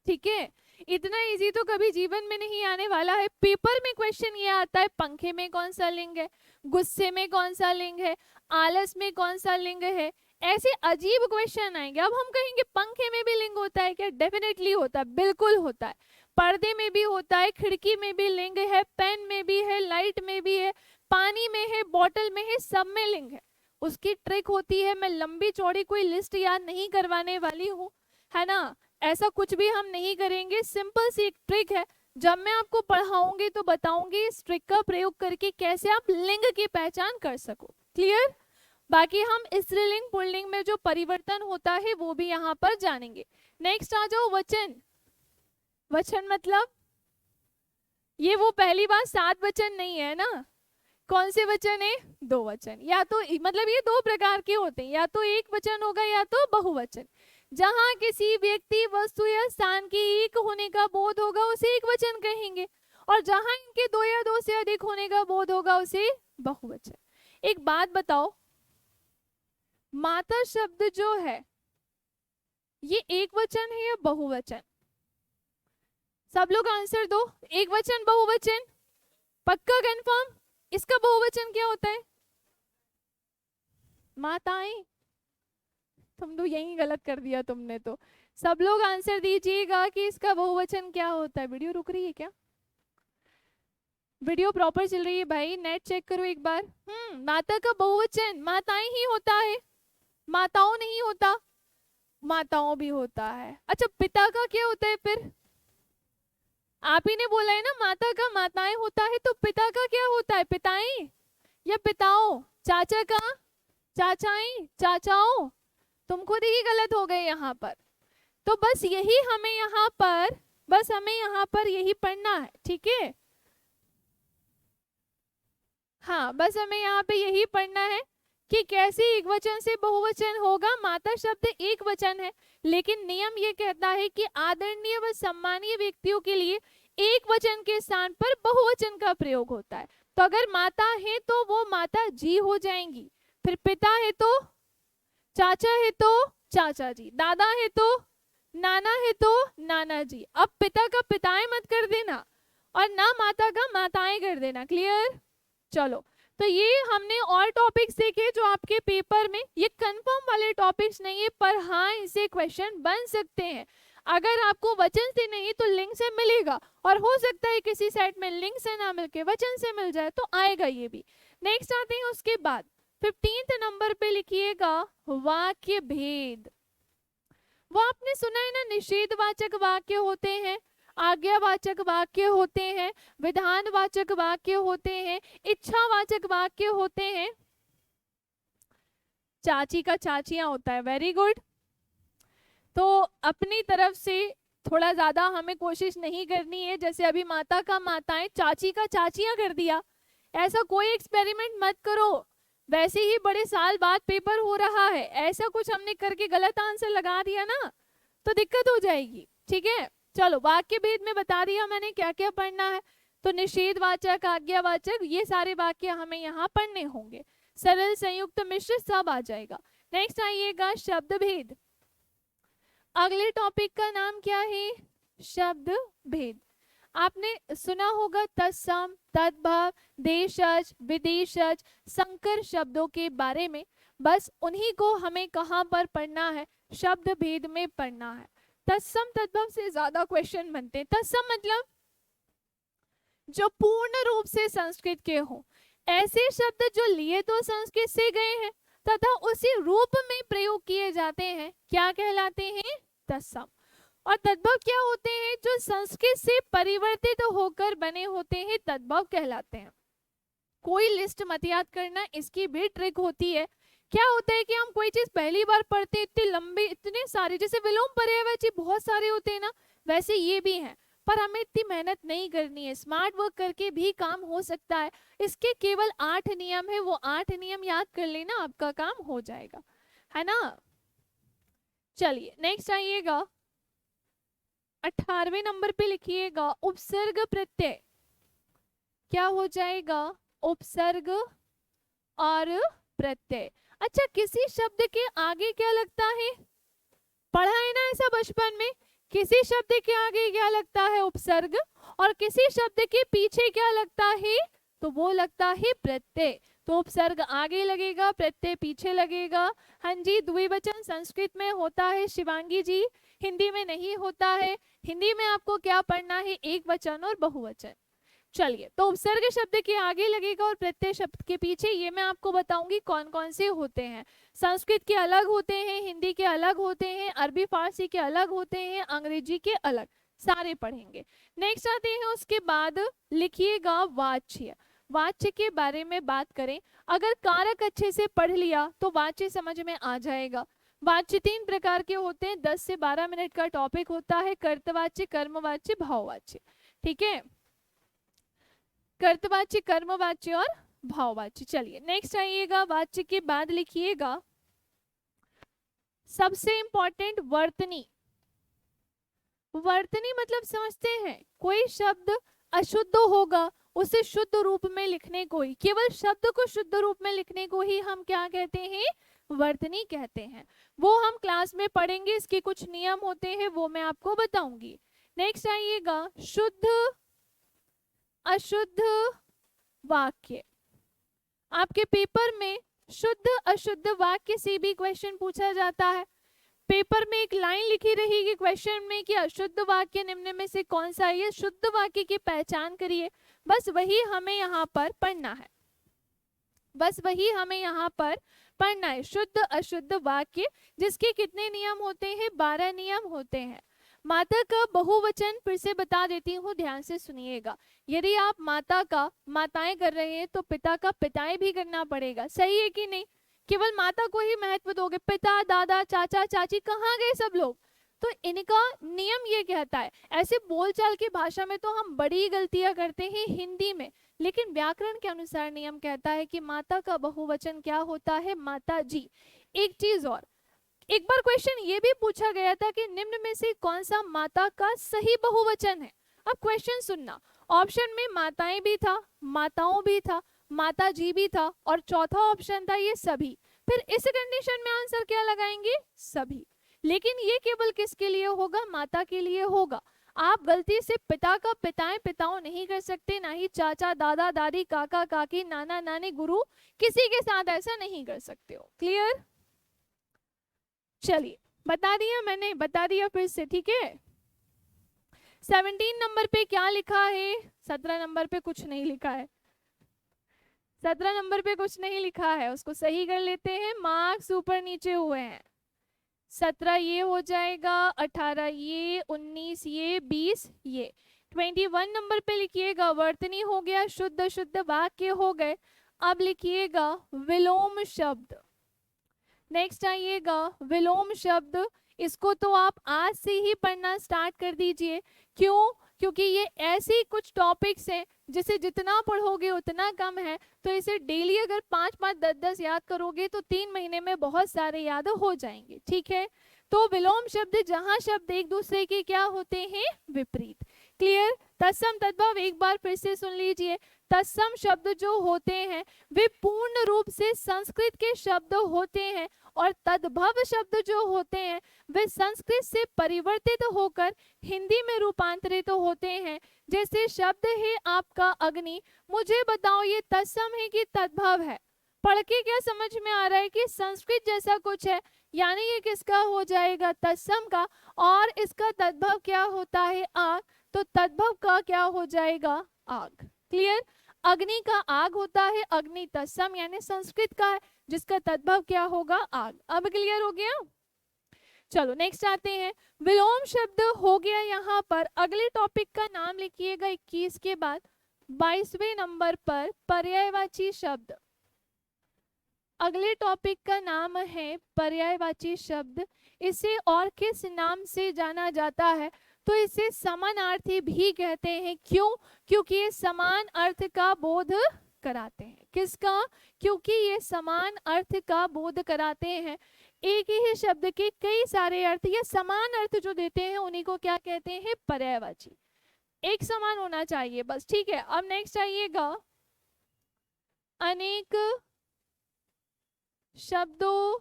ठीक है? इतना इजी तो कभी जीवन में नहीं आने वाला है। पेपर में क्वेश्चन ये आता है पंखे में कौन सा लिंग है, गुस्से में कौन सा लिंग है, आलस में कौन सा लिंग है, ऐसे अजीब क्वेश्चन आएंगे। अब हम कहेंगे पंखे में भी लिंग होता है क्या? डेफिनेटली होता है, बिल्कुल होता है। पर्दे में भी होता है, खिड़की में भी लिंग है, पेन में भी है, लाइट में भी है, पानी में है, बॉटल में है, सब में लिंग है। उसकी ट्रिक होती है, मैं लंबी चौड़ी कोई लिस्ट याद नहीं करवाने वाली हूँ, है ना? ऐसा कुछ भी हम नहीं करेंगे, सिंपल सी एक ट्रिक है। जब मैं आपको पढ़ाऊंगी तो बताऊंगी इस ट्रिक का प्रयोग करके कैसे आप लिंग की पहचान कर सको। क्लियर? बाकी हम स्त्रीलिंग पुल्लिंग में जो परिवर्तन होता है वो भी यहाँ पर जानेंगे। नेक्स्ट आ जाओ, वचन। वचन मतलब ये वो पहली बार 7 वचन नहीं है ना। कौन से वचन है? 2 वचन। या तो मतलब ये 2 प्रकार के होते हैं, या तो एक वचन होगा या तो बहुवचन। जहां किसी व्यक्ति वस्तु या स्थान के एक होने का बोध होगा उसे एक वचन कहेंगे, और जहां इनके 2 या 2 से अधिक होने का बोध होगा उसे बहुवचन। एक बात बताओ, माता शब्द जो है ये एक वचन है या बहुवचन? सब लोग आंसर दो, एक वचन बहुवचन? पक्का कंफर्म? इसका बहुवचन क्या होता है? माताएं। तुम तो यही गलत कर दिया तुमने तो। सब लोग आंसर दीजिएगा कि इसका बहुवचन क्या होता है। वीडियो रुक रही है क्या? वीडियो प्रॉपर चल रही है भाई, नेट चेक करो एक बार। माता का बहुवचन माताएं ही होता है, माताओं नहीं होता। माताओं भी होता है। अच्छा, पिता का क्या होता है फिर? आप ही ने बोला है ना माता का माताएं होता है, तो पिता का क्या होता है? पिताएं या पिताओं? चाचा का चाचाएं, चाचाओं? तुम खुद ही गलत हो गए यहाँ पर। तो बस यही हमें यहाँ पर यही पढ़ना है, ठीक है? हाँ, बस हमें यहाँ पे यही पढ़ना है कि कैसे एक वचन से बहुवचन होगा। माता शब्द एक वचन है, लेकिन नियम ये कहता है कि आदरणीय व सम्मानीय व्यक्तियों के लिए एक वचन के स्थान पर बहुवचन का प्रयोग होता है। तो अगर माता है तो वो माता जी हो जाएंगी, फिर पिता है तो चाचा है तो चाचा जी, दादा है तो नाना है तो नाना जी। अब पिता का पिताएं मत कर देना और ना माता का माताएं कर देना। क्लियर? चलो, तो ये हमने और टॉपिक्स देखे जो आपके पेपर में, ये कंफर्म वाले टॉपिक्स नहीं है, पर हाँ इसे क्वेश्चन बन सकते हैं। अगर आपको वचन से नहीं तो लिंग से मिलेगा, और हो सकता है किसी सेट में लिंग से ना मिलके वचन से मिल जाए, तो आएगा ये भी। नेक्स्ट आते हैं उसके बाद 15th नंबर पे लिखिएगा वाक्य भेद। वो आपने सुना है ना, निषेधवाचक वाक्य होते हैं, आज्ञावाचक वाक्य होते हैं, विधानवाचक वाक्य होते हैं, इच्छावाचक वाक्य होते हैं। चाची का चाचियां होता है, वेरी गुड। तो अपनी तरफ से थोड़ा ज्यादा हमें कोशिश नहीं करनी है, जैसे अभी माता का माताएं, चाची का चाचियां कर दिया, ऐसा कोई एक्सपेरिमेंट मत करो। वैसे ही बड़े साल बाद पेपर हो रहा है, ऐसा कुछ हमने करके गलत आंसर लगा दिया ना तो दिक्कत हो जाएगी, ठीक है? चलो, वाक्य भेद में बता दिया मैंने क्या क्या पढ़ना है। तो निषेधवाचक, आज्ञावाचक, ये सारे वाक्य हमें यहाँ पढ़ने होंगे। सरल, संयुक्त, मिश्र सब आ जाएगा। नेक्स्ट आइएगा शब्द भेद। अगले टॉपिक का नाम क्या है? शब्द भेद। आपने सुना होगा तत्सम, तद्भव, देशज, विदेशज, संकर शब्दों के बारे में। बस उन्हीं को हमें कहाँ पर पढ़ना है? शब्द भेद में पढ़ना है। तत्सम तद्भव से ज्यादा क्वेश्चन बनते हैं। तत्सम मतलब जो पूर्ण रूप से संस्कृत के हो, ऐसे शब्द जो लिए तो संस्कृत से गए हैं तथा उसी रूप में प्रयोग किए जाते हैं, क्या कहलाते हैं? तत्सम। और तद्भव क्या होते हैं? जो संस्कृत से परिवर्तित होकर बने होते हैं, तद्भव कहलाते हैं। कोई लिस्ट मत याद करना, इसकी भी ट्रिक होती है। क्या होता है कि हम कोई चीज पहली बार पढ़ते हैं, इतने लंबे, इतने सारे, जैसे विलोम पर्यायवाची बहुत सारे होते हैं ना, वैसे ये भी हैं, पर हमें इतनी मेहनत नहीं करनी है। स्मार्ट वर्क करके भी काम हो सकता है। इसके केवल 8 नियम है, वो 8 नियम याद कर लेना, आपका काम हो जाएगा। है ना। चलिए नेक्स्ट आइएगा, 18वें नंबर पे लिखिएगा उपसर्ग प्रत्यय। क्या हो जाएगा, उपसर्ग और प्रत्यय। अच्छा, किसी शब्द के आगे क्या लगता है, पढ़ा है ना ऐसा बचपन में, किसी शब्द के आगे क्या लगता है, उपसर्ग, और किसी शब्द के पीछे क्या लगता है, तो वो लगता है प्रत्यय। तो उपसर्ग आगे लगेगा, प्रत्यय पीछे लगेगा। हाँ जी, द्विवचन संस्कृत में होता है शिवांगी जी, हिंदी में नहीं होता है। हिंदी में आपको क्या पढ़ना है, एक वचन और बहुवचन। चलिए, तो उपसर्ग शब्द के आगे लगेगा और प्रत्यय शब्द के पीछे। ये मैं आपको बताऊंगी कौन कौन से होते हैं। संस्कृत के अलग होते हैं, हिंदी के अलग होते हैं, अरबी फारसी के अलग होते हैं, अंग्रेजी के अलग, सारे पढ़ेंगे। नेक्स्ट आते हैं, उसके बाद लिखिएगा वाच्य। वाच्य के बारे में बात करें, अगर कारक अच्छे से पढ़ लिया तो वाच्य समझ में आ जाएगा। वाच्य 3 प्रकार के होते हैं, 10 से 12 मिनट का टॉपिक होता है, कर्तवाच्य, कर्मवाच्य, भाववाच्य। ठीक है, कर्तवाच्य, कर्मवाच्य और भाववाच्य। चलिए नेक्स्ट आइएगा, वाच्य के बाद लिखिएगा सबसे इंपॉर्टेंट वर्तनी। वर्तनी मतलब समझते हैं, कोई शब्द अशुद्ध होगा उसे शुद्ध रूप में लिखने को ही, केवल शब्द को शुद्ध रूप में लिखने को ही हम क्या कहते हैं, वर्तनी कहते हैं। वो हम क्लास में पढ़ेंगे, इसके कुछ नियम होते हैं वो मैं आपको बताऊंगी। नेक्स्ट आइएगा शुद्ध अशुद्ध वाक्य। आपके पेपर में शुद्ध अशुद्ध वाक्य से भी क्वेश्चन पूछा जाता है। पेपर में एक लाइन लिखी रहेगी क्वेश्चन में कि अशुद्ध वाक्य निम्न में से कौन सा है, शुद्ध वाक्य की पहचान करिए। बस वही हमें यहाँ पर पढ़ना है, बस वही हमें यहाँ पर पढ़ना है, शुद्ध अशुद्ध वाक्य, जिसके कितने नियम होते हैं, 12 नियम होते हैं। माता का बहुवचन फिर से बता देती हूँ, ध्यान से सुनिएगा। यदि आप माता का माताएं कर रहे हैं तो पिता का पिताएं भी करना पड़ेगा, सही है कि नहीं। केवल माता को ही महत्व दोगे, पिता दादा चाचा चाची कहाँ गए सब लोग। तो इनका नियम ये कहता है, ऐसे बोलचाल की भाषा में तो हम बड़ी गलतियां करते हैं हिंदी में, लेकिन व्याकरण के अनुसार नियम कहता है कि माता का बहुवचन क्या होता है, माता जी। एक चीज और, एक बार क्वेश्चन ये भी पूछा गया था कि निम्न में से कौन सा माता का सही बहुवचन है। अब क्वेश्चन सुनना, ऑप्शन में माताएं भी था, माताओं भी था, माता जी भी था, और चौथा ऑप्शन था ये सभी। फिर इस कंडीशन में आंसर क्या लगाएंगे, सभी। लेकिन ये केवल किसके लिए होगा, माता के लिए होगा। आप गलती से पिता का पिताएं पिताओं नहीं कर सकते, ना ही चाचा दादा दादी काका काकी नाना नानी गुरु, किसी के साथ ऐसा नहीं कर सकते हो। क्लियर। चलिए बता दिया मैंने, बता दिया फिर से, ठीक है। 17 नंबर पे क्या लिखा है, 17 नंबर पे कुछ नहीं लिखा है, 17 नंबर पे कुछ नहीं लिखा है, उसको सही कर लेते हैं, मार्क्स ऊपर नीचे हुए हैं। 17 ये हो जाएगा, 18 ये, 19 ये, 20 ये। 21 नंबर पे लिखिएगा वर्तनी हो गया, शुद्ध शुद्ध वाक्य हो गए। अब लिखिएगा विलोम शब्द। नेक्स्ट आइएगा विलोम शब्द, इसको तो आप आज से ही पढ़ना स्टार्ट कर दीजिए। क्यों, क्योंकि ये ऐसे कुछ टॉपिक्स हैं जिसे जितना पढ़ोगे उतना कम है। तो इसे डेली अगर 5-5 10-10 याद करोगे तो 3 महीने में बहुत सारे याद हो जाएंगे, ठीक है। तो विलोम शब्द, जहां शब्द एक दूसरे के क्या होते हैं, विपरीत। क्लियर। तत्सम तद्भव एक बार फिर से सुन लीजिए। तत्सम शब्द जो होते हैं वे पूर्ण रूप से संस्कृत के शब्द होते हैं, और तद्भव शब्द जो होते हैं वे संस्कृत से परिवर्तित होकर हिंदी में रूपांतरित होते हैं। जैसे शब्द है आपका अग्नि, मुझे बताओ ये तत्सम है कि तद्भव है। पढ़ के क्या समझ में आ रहा है कि संस्कृत जैसा कुछ है, यानी ये किसका हो जाएगा, तत्सम का, और इसका तद्भव क्या होता है, आग। तो तद्भव का क्या हो जाएगा, आग। क्लियर। अग्नि का आग होता है, अग्नि तत्सम यानी संस्कृत का है, जिसका तद्भव क्या होगा, आग। अब क्लियर हो गया। चलो नेक्स्ट आते हैं, विलोम शब्द हो गया यहाँ पर। अगले टॉपिक का नाम लिखिएगा 21 के बाद 22वें नंबर पर पर्यायवाची शब्द। अगले टॉपिक का नाम है पर्यायवाची शब्द। इसे और किस नाम से जाना जाता है, तो इसे समानार्थी भी कहते हैं। क्यों, क्योंकि ये समान अर्थ का बोध कराते हैं। किसका, क्योंकि ये समान अर्थ का बोध कराते हैं। एक ही शब्द के कई सारे अर्थ या समान अर्थ जो देते हैं उन्हीं को क्या कहते हैं, पर्यायवाची। एक समान होना चाहिए बस, ठीक है। अब नेक्स्ट आइएगा, अनेक शब्दों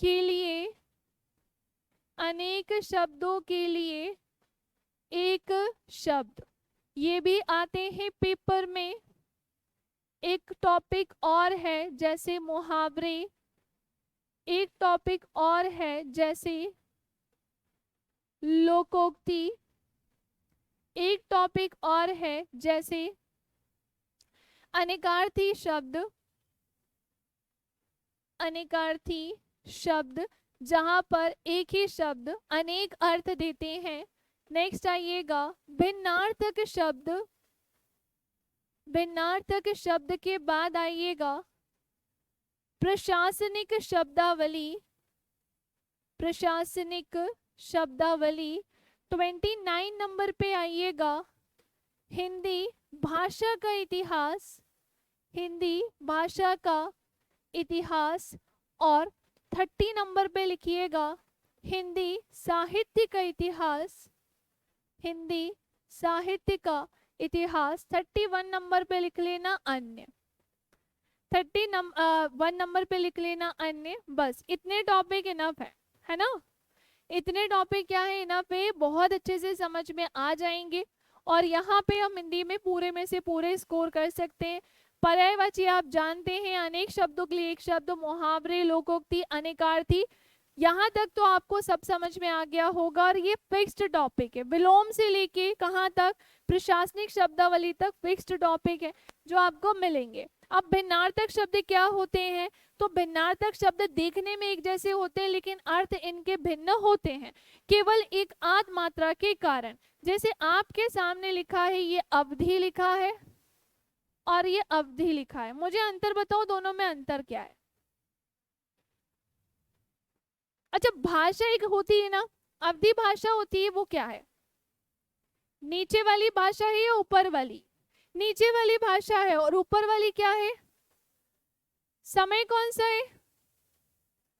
के लिए, अनेक शब्दों के लिए एक शब्द, ये भी आते हैं पेपर में। एक टॉपिक और है जैसे मुहावरे, एक टॉपिक और है जैसे लोकोक्ति, एक टॉपिक और है जैसे अनेकार्थी शब्द, अनेकार्थी शब्द जहां पर एक ही शब्द अनेक अर्थ देते हैं। नेक्स्ट आइएगा, भिन्नार्थक शब्द, भिन्नार्थक शब्द के बाद आइएगा प्रशासनिक शब्दावली, प्रशासनिक शब्दावली। 29 नंबर पे आइएगा, हिंदी भाषा का इतिहास, हिंदी भाषा का इतिहास। और 30 नंबर पे लिखिएगा हिंदी साहित्य का इतिहास, हिंदी साहित्य का इतिहास। 31 नंबर पे लिख लेना अन्य, 1 नंबर पे लिख लेना अन्य। बस इतने टॉपिक इनफ है ना, इतने टॉपिक क्या है इनफ है, बहुत अच्छे से समझ में आ जाएंगे। और यहाँ पे हम हिंदी में पूरे में से पूरे स्कोर कर सकते हैं। पर्यायवाची आप जानते हैं, अनेक शब्दों के लिए एक शब्द, मुहावरे, लोकोक्ति, अनेकार्थी, यहाँ तक तो आपको सब समझ में आ गया होगा। और ये फिक्स्ड टॉपिक है, विलोम से लेके कहाँ तक, प्रशासनिक शब्दावली तक फिक्स्ड टॉपिक है जो आपको मिलेंगे। अब भिन्नार्थक शब्द क्या होते हैं, तो भिन्नार्थक शब्द देखने में एक जैसे होते हैं लेकिन अर्थ इनके भिन्न होते हैं केवल एक आद मात्रा के कारण। जैसे आपके सामने लिखा है, ये अवधि लिखा है और ये अवधि लिखा है, मुझे अंतर बताओ दोनों में अंतर क्या है। अच्छा, भाषा एक होती है ना, अवधि भाषा होती है, वो क्या है, नीचे वाली भाषा है या ऊपर वाली, नीचे वाली भाषा है। और ऊपर वाली क्या है, समय कौन सा है,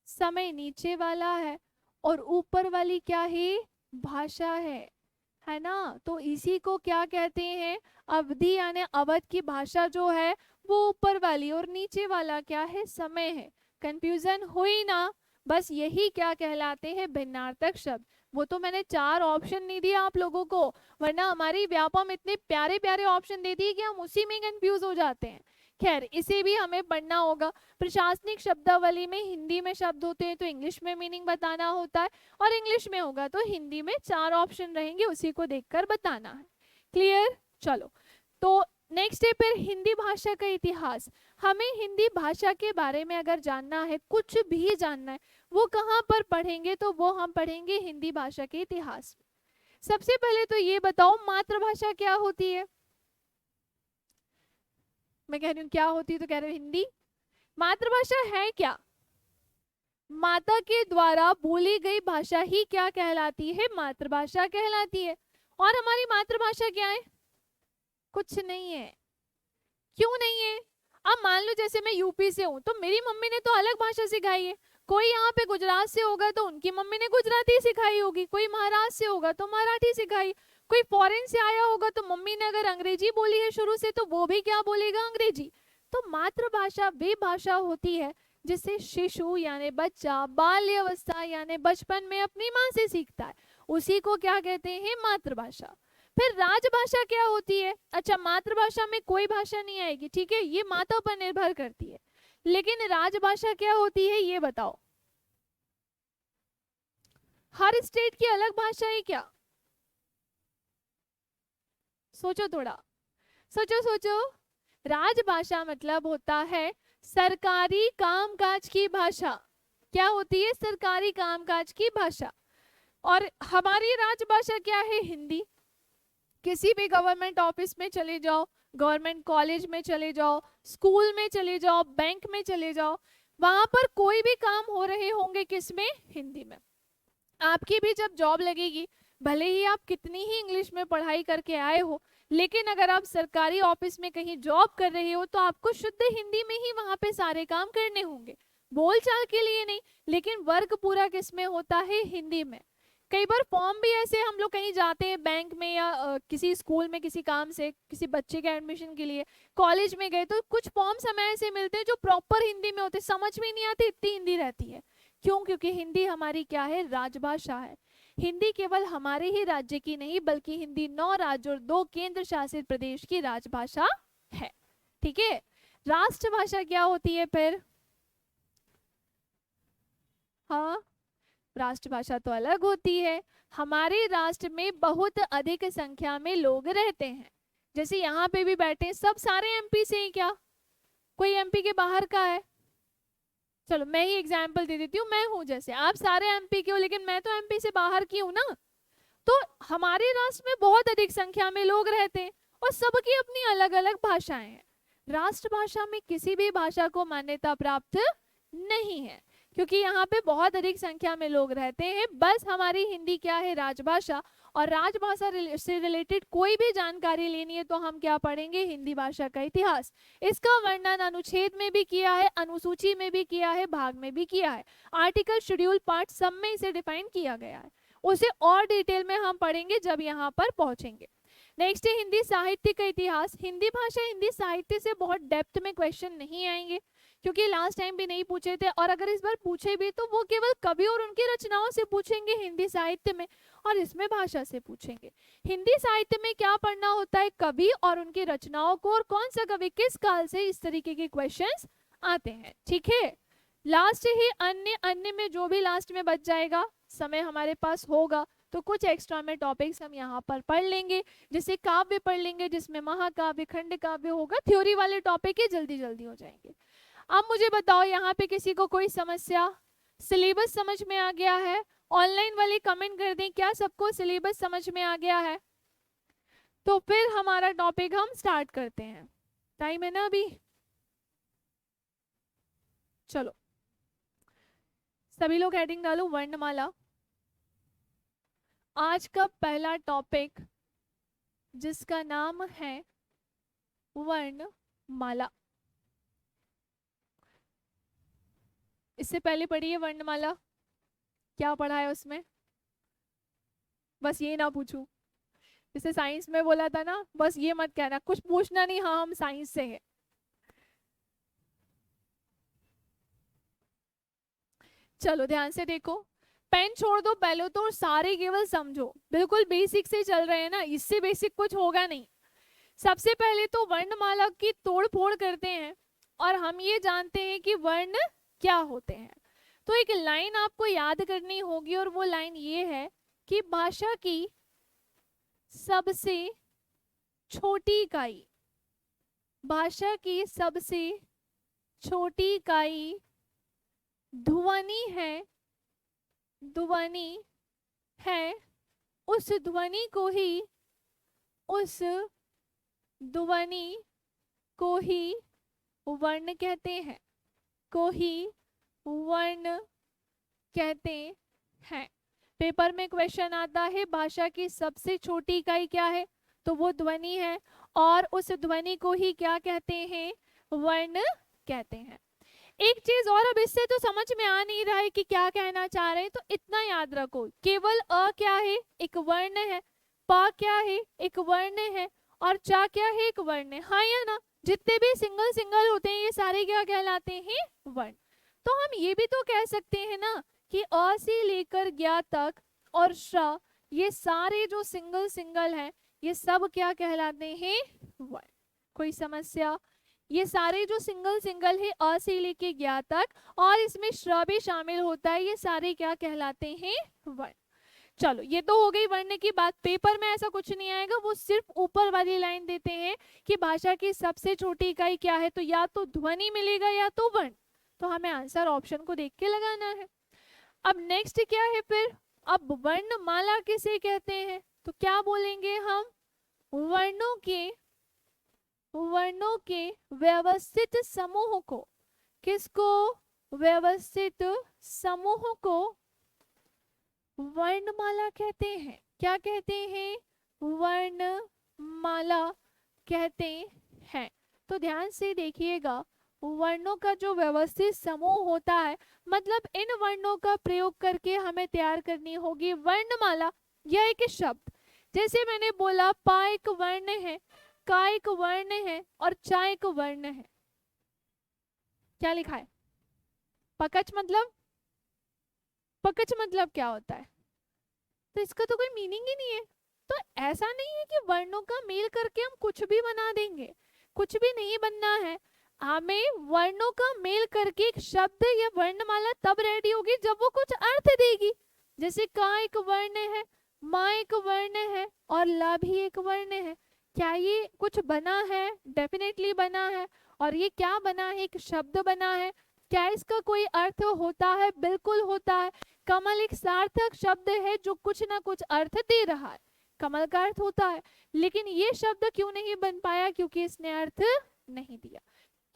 समय नीचे वाला है। और ऊपर वाली क्या है, भाषा है ना। तो इसी को क्या कहते हैं, अवधि, यानी अवध की भाषा जो है वो ऊपर वाली और नीचे वाला क्या है, समय है। कंफ्यूजन हुई ना, बस यही क्या कहलाते हैं, भिन्नार्थक शब्द। वो तो मैंने 4 ऑप्शन नहीं दिया आप लोगों को, वरना हमारी व्यापम इतने प्यारे प्यारे ऑप्शन देती है कि हम उसी में कंफ्यूज हो जाते हैं। खैर, इसे भी हमें पढ़ना होगा। प्रशासनिक शब्दावली में हिंदी में शब्द होते हैं तो इंग्लिश में मीनिंग बताना होता है, और इंग्लिश में होगा तो हिंदी में 4 ऑप्शन रहेंगे, उसी को देखकर बताना है। क्लियर, चलो। तो नेक्स्ट है फिर हिंदी भाषा का इतिहास। हमें हिंदी भाषा के बारे में अगर जानना है, कुछ भी जानना है, वो कहाँ पर पढ़ेंगे, तो वो हम पढ़ेंगे हिंदी भाषा के इतिहास में। सबसे पहले तो ये बताओ, मातृभाषा क्या होती है। मैं कह रही हूँ क्या होती है, तो कह रहे हो हिंदी। मातृभाषा है क्या, माता के द्वारा बोली गई भाषा ही क्या कहलाती है, मातृभाषा कहलाती है। और हमारी मातृभाषा क्या है, कुछ नहीं है। क्यों नहीं है, अब मान लो जैसे मैं यूपी से हूँ तो मेरी मम्मी ने तो अलग भाषा सिखाई है, कोई यहाँ पे गुजरात से होगा तो उनकी मम्मी ने गुजराती सिखाई होगी, कोई महाराष्ट्र से होगा तो मराठी सिखाई, कोई फॉरेन से आया होगा तो मम्मी ने अगर अंग्रेजी बोली है शुरू से तो वो भी क्या बोलेगा, अंग्रेजी। तो मातृभाषा वे भाषा होती है जिसे शिशु यानी बच्चा बाल्यावस्था यानी बचपन में अपनी माँ से सीखता है, उसी को क्या कहते हैं, मातृभाषा। फिर राजभाषा क्या होती है, अच्छा मातृभाषा में कोई भाषा नहीं आएगी, ठीक है, ये माता पर निर्भर करती है। लेकिन राजभाषा क्या होती है ये बताओ, हर स्टेट की अलग भाषा है क्या, सोचो थोड़ा, सोचो सोचो। राजभाषा मतलब होता है सरकारी कामकाज की भाषा। क्या होती है, सरकारी कामकाज की भाषा। और हमारी राजभाषा क्या है, हिंदी। किसी भी गवर्नमेंट ऑफिस में चले जाओ, गवर्नमेंट कॉलेज में चले जाओ, स्कूल में चले जाओ, बैंक में चले जाओ, वहां पर कोई भी काम हो रहे होंगे किसमें, हिंदी में। आपकी भी जब जॉब लगेगी, भले ही आप कितनी ही इंग्लिश में पढ़ाई करके आए हो, लेकिन अगर आप सरकारी ऑफिस में कहीं जॉब कर रहे हो तो आपको शुद्ध हिंदी में ही वहां पे सारे काम करने होंगे। बोलचाल के लिए नहीं, लेकिन वर्ग पूरा किस में होता है, हिंदी में। कई बार फॉर्म भी ऐसे, हम लोग कहीं जाते हैं बैंक में या किसी स्कूल में किसी काम से, किसी बच्चे के एडमिशन के लिए कॉलेज में गए, तो कुछ फॉर्म्स हमें ऐसे मिलते हैं जो प्रॉपर हिंदी में होते, समझ में नहीं आती, इतनी हिंदी रहती है। क्यों? क्योंकि हिंदी हमारी क्या है, राजभाषा है। हिंदी केवल हमारे ही राज्य की नहीं, बल्कि हिंदी 9 राज्य और 2 केंद्र शासित प्रदेश की राजभाषा है। ठीक है, राष्ट्रभाषा क्या होती है फिर? हाँ, राष्ट्रभाषा तो अलग होती है। हमारे राष्ट्र में बहुत अधिक संख्या में लोग रहते हैं। जैसे यहाँ पे भी बैठे सब सारे एमपी से ही क्या, कोई एमपी के बाहर का है? चलो मैं ही एग्जाम्पल दे देती हूँ, मैं हूँ, जैसे आप सारे एमपी के हो, लेकिन मैं तो एमपी से बाहर की हूँ ना। तो हमारे राष्ट्र में बहुत अधिक संख्या में लोग रहते हैं और सबकी अपनी अलग अलग भाषाएं हैं। राष्ट्रभाषा में किसी भी भाषा को मान्यता प्राप्त नहीं है, क्योंकि यहाँ पे बहुत अधिक संख्या में लोग रहते हैं। बस हमारी हिंदी क्या है, राजभाषा। और राजभाषा से रिलेटेड कोई भी जानकारी लेनी है तो हम क्या पढ़ेंगे, हिंदी भाषा का इतिहास। इसका वर्णन अनुच्छेद में भी किया है, अनुसूची में भी किया है, भाग में भी किया है, आर्टिकल, शेड्यूल, पार्ट सब में इसे डिफाइन किया गया है। उसे और डिटेल में हम पढ़ेंगे जब यहाँ पर पहुंचेंगे। नेक्स्ट है हिंदी साहित्य का इतिहास। हिंदी भाषा, हिंदी साहित्य से बहुत डेप्थ में क्वेश्चन नहीं आएंगे, क्योंकि लास्ट टाइम भी नहीं पूछे थे, और अगर इस बार पूछे भी तो वो केवल कवि और उनकी रचनाओं से पूछेंगे हिंदी साहित्य में, और इसमें भाषा से पूछेंगे। हिंदी साहित्य में क्या पढ़ना होता है, कवि और उनकी रचनाओं को, और कौन सा कवि किस काल से, इस तरीके के क्वेश्चंस आते हैं। ठीक है, लास्ट ही अन्य में जो भी लास्ट में बच जाएगा, समय हमारे पास होगा तो कुछ एक्स्ट्रा में टॉपिक्स हम यहाँ पर पढ़ लेंगे, जैसे काव्य पढ़ लेंगे, जिसमें महाकाव्य, खंड काव्य होगा। थ्योरी वाले टॉपिक ही जल्दी जल्दी हो जाएंगे। अब मुझे बताओ, यहाँ पे किसी को कोई समस्या? सिलेबस समझ में आ गया है? ऑनलाइन वाले कमेंट कर दें, क्या सबको सिलेबस समझ में आ गया है? तो फिर हमारा टॉपिक हम स्टार्ट करते हैं। टाइम है ना अभी? चलो सभी लोग हेडिंग डालो, वर्णमाला। आज का पहला टॉपिक जिसका नाम है वर्णमाला। इससे पहले पढ़िए वर्णमाला, क्या पढ़ा है उसमें? बस ये ना पूछूं, जैसे साइंस में बोला था ना, बस ये मत कहना, कुछ पूछना नहीं, हाँ हम साइंस से हैं। चलो ध्यान से देखो, पेन छोड़ दो पहले तो, और सारे केवल समझो। बिल्कुल बेसिक से चल रहे हैं ना, इससे बेसिक कुछ होगा नहीं। सबसे पहले तो वर्णमाला की तोड़ फोड़ करते हैं, और हम ये जानते हैं कि वर्ण क्या होते हैं। तो एक लाइन आपको याद करनी होगी, और वो लाइन ये है कि भाषा की सबसे छोटी इकाई, भाषा की सबसे छोटी इकाई ध्वनि है, ध्वनि है। उस ध्वनि को ही, उस ध्वनि को ही वर्ण कहते हैं, को ही वर्ण कहते हैं। पेपर में क्वेश्चन आता है भाषा की सबसे छोटी इकाई क्या है, तो वो ध्वनि है, और उस ध्वनि को ही क्या कहते हैं, वर्ण कहते हैं। एक चीज और, अब इससे तो समझ में आ नहीं रहा है कि क्या कहना चाह रहे हैं, तो इतना याद रखो, केवल अ क्या है, एक वर्ण है, प क्या है, एक वर्ण है, और चा क्या है, एक वर्ण है। हाँ या ना? जितने भी सिंगल सिंगल होते हैं ये सारे क्या कहलाते हैं, वर्ण। तो हम ये भी तो कह सकते हैं ना कि अ से लेकर ज्ञ तक और श, ये सारे जो सिंगल सिंगल हैं ये सब क्या कहलाते हैं, वर्ण। कोई समस्या? ये सारे जो सिंगल सिंगल है, अ से लेके ज्ञ तक, और इसमें श्र भी शामिल होता है, ये सारे क्या कहलाते हैं, वर्ण। चलो ये तो हो गई वर्ण की बात। पेपर में ऐसा कुछ नहीं आएगा, वो सिर्फ ऊपर वाली लाइन देते हैं कि भाषा की सबसे छोटी इकाई क्या है, तो या तो ध्वनि मिलेगा या तो वर्ण। तो हमें आंसर ऑप्शन को देख के लगाना है। अब नेक्स्ट क्या है फिर, अब वर्णमाला किसे कहते हैं, तो क्या बोलेंगे हम, वर्णों के व्यवस्थित समूह को, किसको, व्यवस्थित समूह को वर्णमाला कहते हैं। क्या कहते हैं, वर्णमाला कहते हैं। तो ध्यान से देखिएगा, वर्णों का जो व्यवस्थित समूह होता है, मतलब इन वर्णों का प्रयोग करके हमें तैयार करनी होगी वर्णमाला या एक शब्द। जैसे मैंने बोला पा एक वर्ण है, का एक वर्ण है और चा एक वर्ण है। क्या लिखा है? पकच मतलब, पकच मतलब क्या होता है? तो इसका तो कोई मीनिंग ही नहीं है। तो ऐसा नहीं है कि वर्णों का मेल करके हम कुछ भी बना देंगे, कुछ भी नहीं बनना है। हमें वर्णों का मेल करके एक शब्द या वर्णमाला तब रेडी होगी जब वो कुछ अर्थ देगी। जैसे का एक वर्ण है, माँ एक वर्ण है और ला भी एक वर्ण है। क्या ये कुछ बना है? डेफिनेटली बना है। और ये क्या बना है? एक शब्द बना है। क्या इसका कोई अर्थ होता है? बिल्कुल होता है। कमल एक सार्थक शब्द है जो कुछ ना कुछ अर्थ दे रहा है, कमल का अर्थ होता है। लेकिन ये शब्द क्यों नहीं बन पाया? क्योंकि इसने अर्थ नहीं दिया।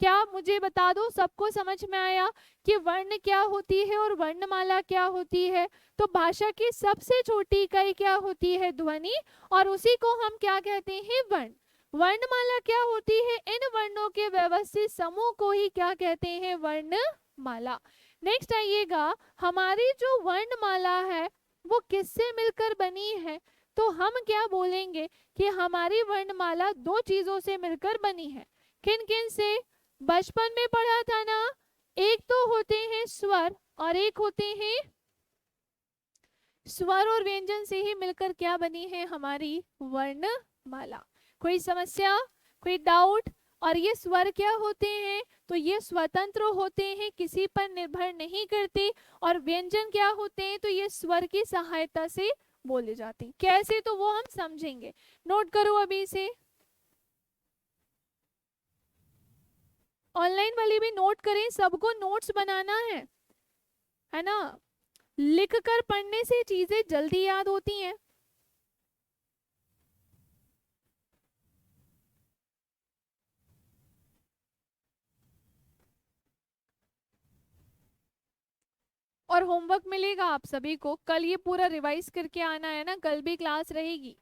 क्या मुझे बता दो, सबको समझ में आया कि वर्ण क्या होती है और वर्णमाला क्या होती है? तो भाषा की सबसे छोटी इकाई क्या होती है? ध्वनि। और उसी को हम क्या कहते हैं? वर्ण। वर्णमाला क्या होती है? इन वर्णों के व्यवस्थित समूह को ही क्या कहते हैं? वर्णमाला। नेक्स्ट आइएगा, हमारी जो वर्णमाला है वो किससे मिलकर बनी है? तो हम क्या बोलेंगे कि हमारी वर्णमाला दो चीजों से मिलकर बनी है। किन किन से? बचपन में पढ़ा था ना, एक तो होते हैं स्वर और एक होते हैं, स्वर और व्यंजन से ही मिलकर क्या बनी है हमारी वर्णमाला। कोई समस्या, कोई डाउट? और ये स्वर क्या होते हैं? तो ये स्वतंत्र होते हैं, किसी पर निर्भर नहीं करते। और व्यंजन क्या होते हैं? तो ये स्वर की सहायता से बोले जाते हैं। कैसे? तो वो हम समझेंगे। नोट करो अभी से, ऑनलाइन वाले भी नोट करें, सबको नोट्स बनाना है ना। लिख कर पढ़ने से चीजें जल्दी याद होती हैं। और होमवर्क मिलेगा आप सभी को, कल ये पूरा रिवाइज करके आना है ना, कल भी क्लास रहेगी।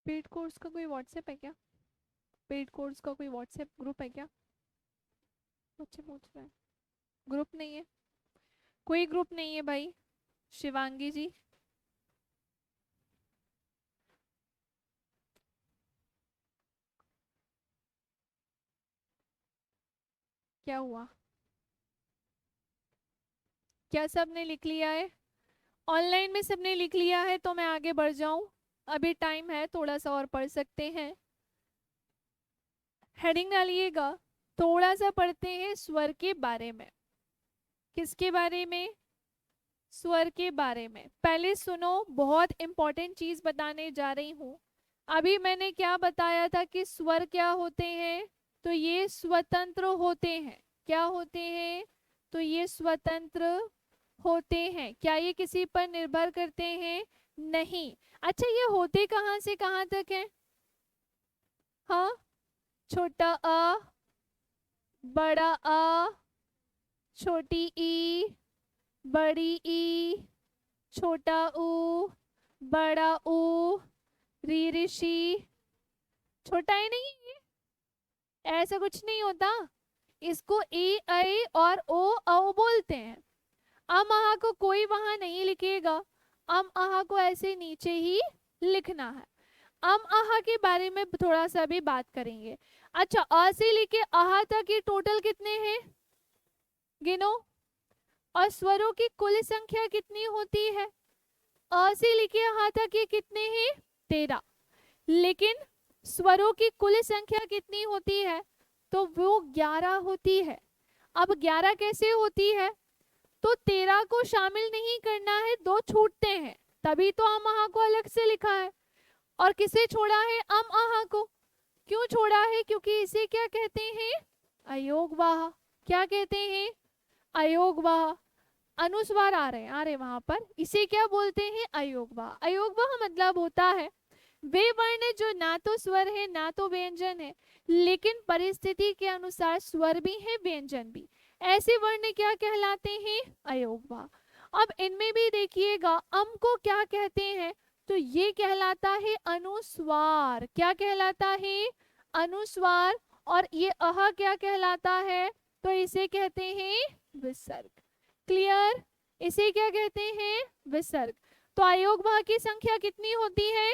पेड कोर्स का कोई व्हाट्सएप है क्या? पेड कोर्स का कोई व्हाट्सएप ग्रुप है क्या? बच्चे पूछ रहे हैं। ग्रुप नहीं है, कोई ग्रुप नहीं है भाई। शिवांगी जी, क्या हुआ? क्या सबने लिख लिया है? ऑनलाइन में सबने लिख लिया है तो मैं आगे बढ़ जाऊं? अभी टाइम है, थोड़ा सा और पढ़ सकते हैं। हेडिंग डालिएगा, थोड़ा सा पढ़ते हैं स्वर के बारे में। किसके बारे में? स्वर के बारे में। पहले सुनो, बहुत इंपॉर्टेंट चीज बताने जा रही हूँ। अभी मैंने क्या बताया था कि स्वर क्या होते हैं? तो ये स्वतंत्र होते हैं। क्या होते हैं? तो ये स्वतंत्र होते हैं। क्या ये किसी पर निर्भर करते हैं? नहीं। अच्छा, ये होते कहाँ से कहाँ तक है? हाँ, छोटा अ, बड़ा अ, छोटी ई, बड़ी ई, छोटा ऊ, बड़ा ऊ, री ऋषि। छोटा है नहीं ये, ऐसा कुछ नहीं होता। इसको ए ऐ और ओ औ बोलते हैं। अम आहा को कोई वहां नहीं लिखेगा, अम आहा को ऐसे नीचे ही लिखना है। अम आहा के बारे में थोड़ा सा भी बात करेंगे। अच्छा, अ से लेके आहा तक ये टोटल कितने हैं? गिनो। और स्वरों की कुल संख्या कितनी होती है? अ से लेके आहा तक ये कितने हैं? 13। लेकिन स्वरों की कुल संख्या कितनी होती है? तो वो 11 होती है। अब 11 कैसे होती है? तो 13 को शामिल नहीं करना है, दो छूटते हैं, तभी तो अम आहा को अलग से लिखा है। और किसे छोड़ा है? अम आहा को। क्यों छोड़ा है? क्योंकि इसे क्या कहते हैं? अयोगवाह। क्या कहते हैं? अयोगवाह। अनुस्वार आ रहे वहां पर, इसे क्या बोलते हैं? अयोगवाह। अयोगवाह मतलब होता है वे वर्ण जो ना तो स्वर है ना तो व्यंजन है, लेकिन परिस्थिति के अनुसार स्वर भी है व्यंजन भी, ऐसे वर्ण क्या कहलाते हैं? अयोगवाह। अब इनमें भी देखिएगा अम को क्या कहते हैं? तो ये कहलाता है अनुस्वार। क्या कहलाता है? अनुस्वार। और ये अह क्या कहलाता है? तो इसे कहते हैं विसर्ग। क्लियर? इसे क्या कहते हैं? विसर्ग। तो अयोगवाह की संख्या कितनी होती है?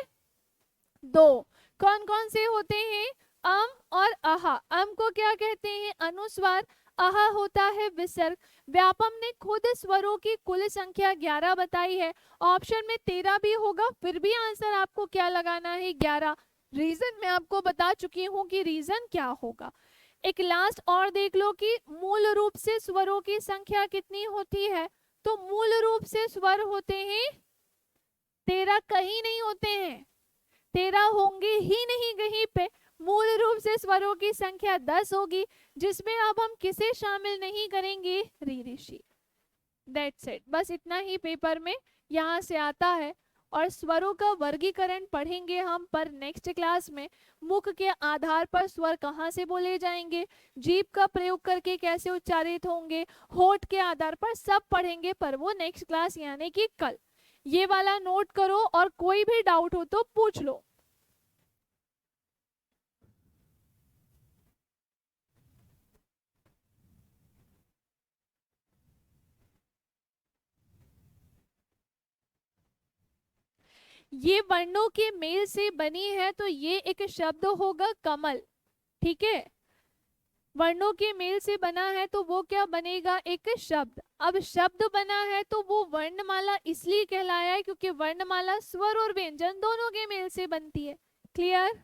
2। कौन कौन से होते हैं? अम और अह। अम को क्या कहते हैं? अनुस्वार। अह होता है विसर्ग। व्यापम ने खुद स्वरों की कुल संख्या 11 बताई है। ऑप्शन में 13 भी होगा, फिर भी आंसर आपको क्या लगाना है? 11। रीजन मैं आपको बता चुकी हूँ कि रीजन क्या होगा। एक लास्ट और देख लो कि मूल रूप से स्वरों की संख्या कितनी होती है? तो मूल रूप से स्वर होते हैं 13, कहीं नहीं होते हैं 13, होंगे ही नहीं कहीं पे। मूल रूप से स्वरों की संख्या 10 होगी, जिसमें अब हम किसे शामिल नहीं करेंगे? री ऋषि। दैट्स इट, बस इतना ही पेपर में यहाँ से आता है। और स्वरों का वर्गीकरण पढ़ेंगे हम पर नेक्स्ट क्लास में। मुख के आधार पर स्वर कहाँ से बोले जाएंगे, जीभ का प्रयोग करके कैसे उच्चारित होंगे, होठ के आधार पर सब पढ़ेंगे, पर वो नेक्स्ट क्लास यानी कि कल। ये वाला नोट करो और कोई भी डाउट हो तो पूछ लो। ये वर्णों के मेल से बनी है, तो ये एक शब्द होगा कमल। ठीक है, वर्णों के मेल से बना है तो वो क्या बनेगा? एक शब्द। अब शब्द बना है तो वो वर्णमाला इसलिए कहलाया है क्योंकि वर्णमाला स्वर और व्यंजन दोनों के मेल से बनती है। क्लियर?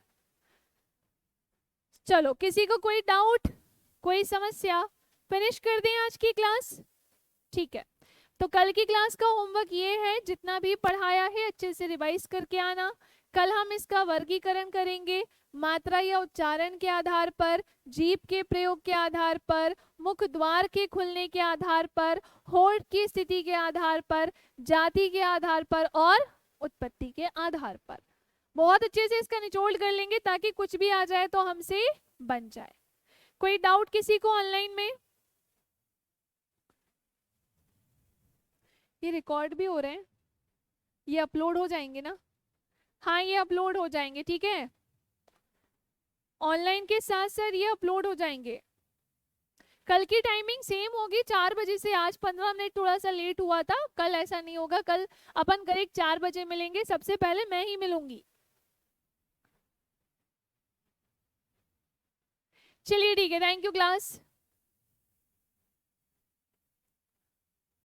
चलो, किसी को कोई डाउट, कोई समस्या? फिनिश कर दें आज की क्लास? ठीक है, तो कल की क्लास का होमवर्क ये है, जितना भी पढ़ाया है अच्छे से रिवाइज करके आना। कल हम इसका वर्गीकरण करेंगे मात्रा या उच्चारण के आधार पर, जीभ के प्रयोग के आधार पर, मुख द्वार के खुलने के आधार पर, होठ की स्थिति के आधार पर, जाति के आधार पर और उत्पत्ति के आधार पर। बहुत अच्छे से इसका निचोड़ कर लेंगे ताकि कुछ भी आ जाए तो हमसे बन जाए। कोई डाउट किसी को ऑनलाइन में? ये रिकॉर्ड भी हो रहे हैं, ये अपलोड हो जाएंगे ना? हाँ, ये अपलोड हो जाएंगे। ठीक है, ऑनलाइन के साथ साथ ये अपलोड हो जाएंगे। कल की टाइमिंग सेम होगी 4 बजे से। आज 15 मिनट थोड़ा सा लेट हुआ था, कल ऐसा नहीं होगा। कल अपन करेक्ट 4 बजे मिलेंगे, सबसे पहले मैं ही मिलूंगी। चलिए ठीक है, थैंक यू क्लास।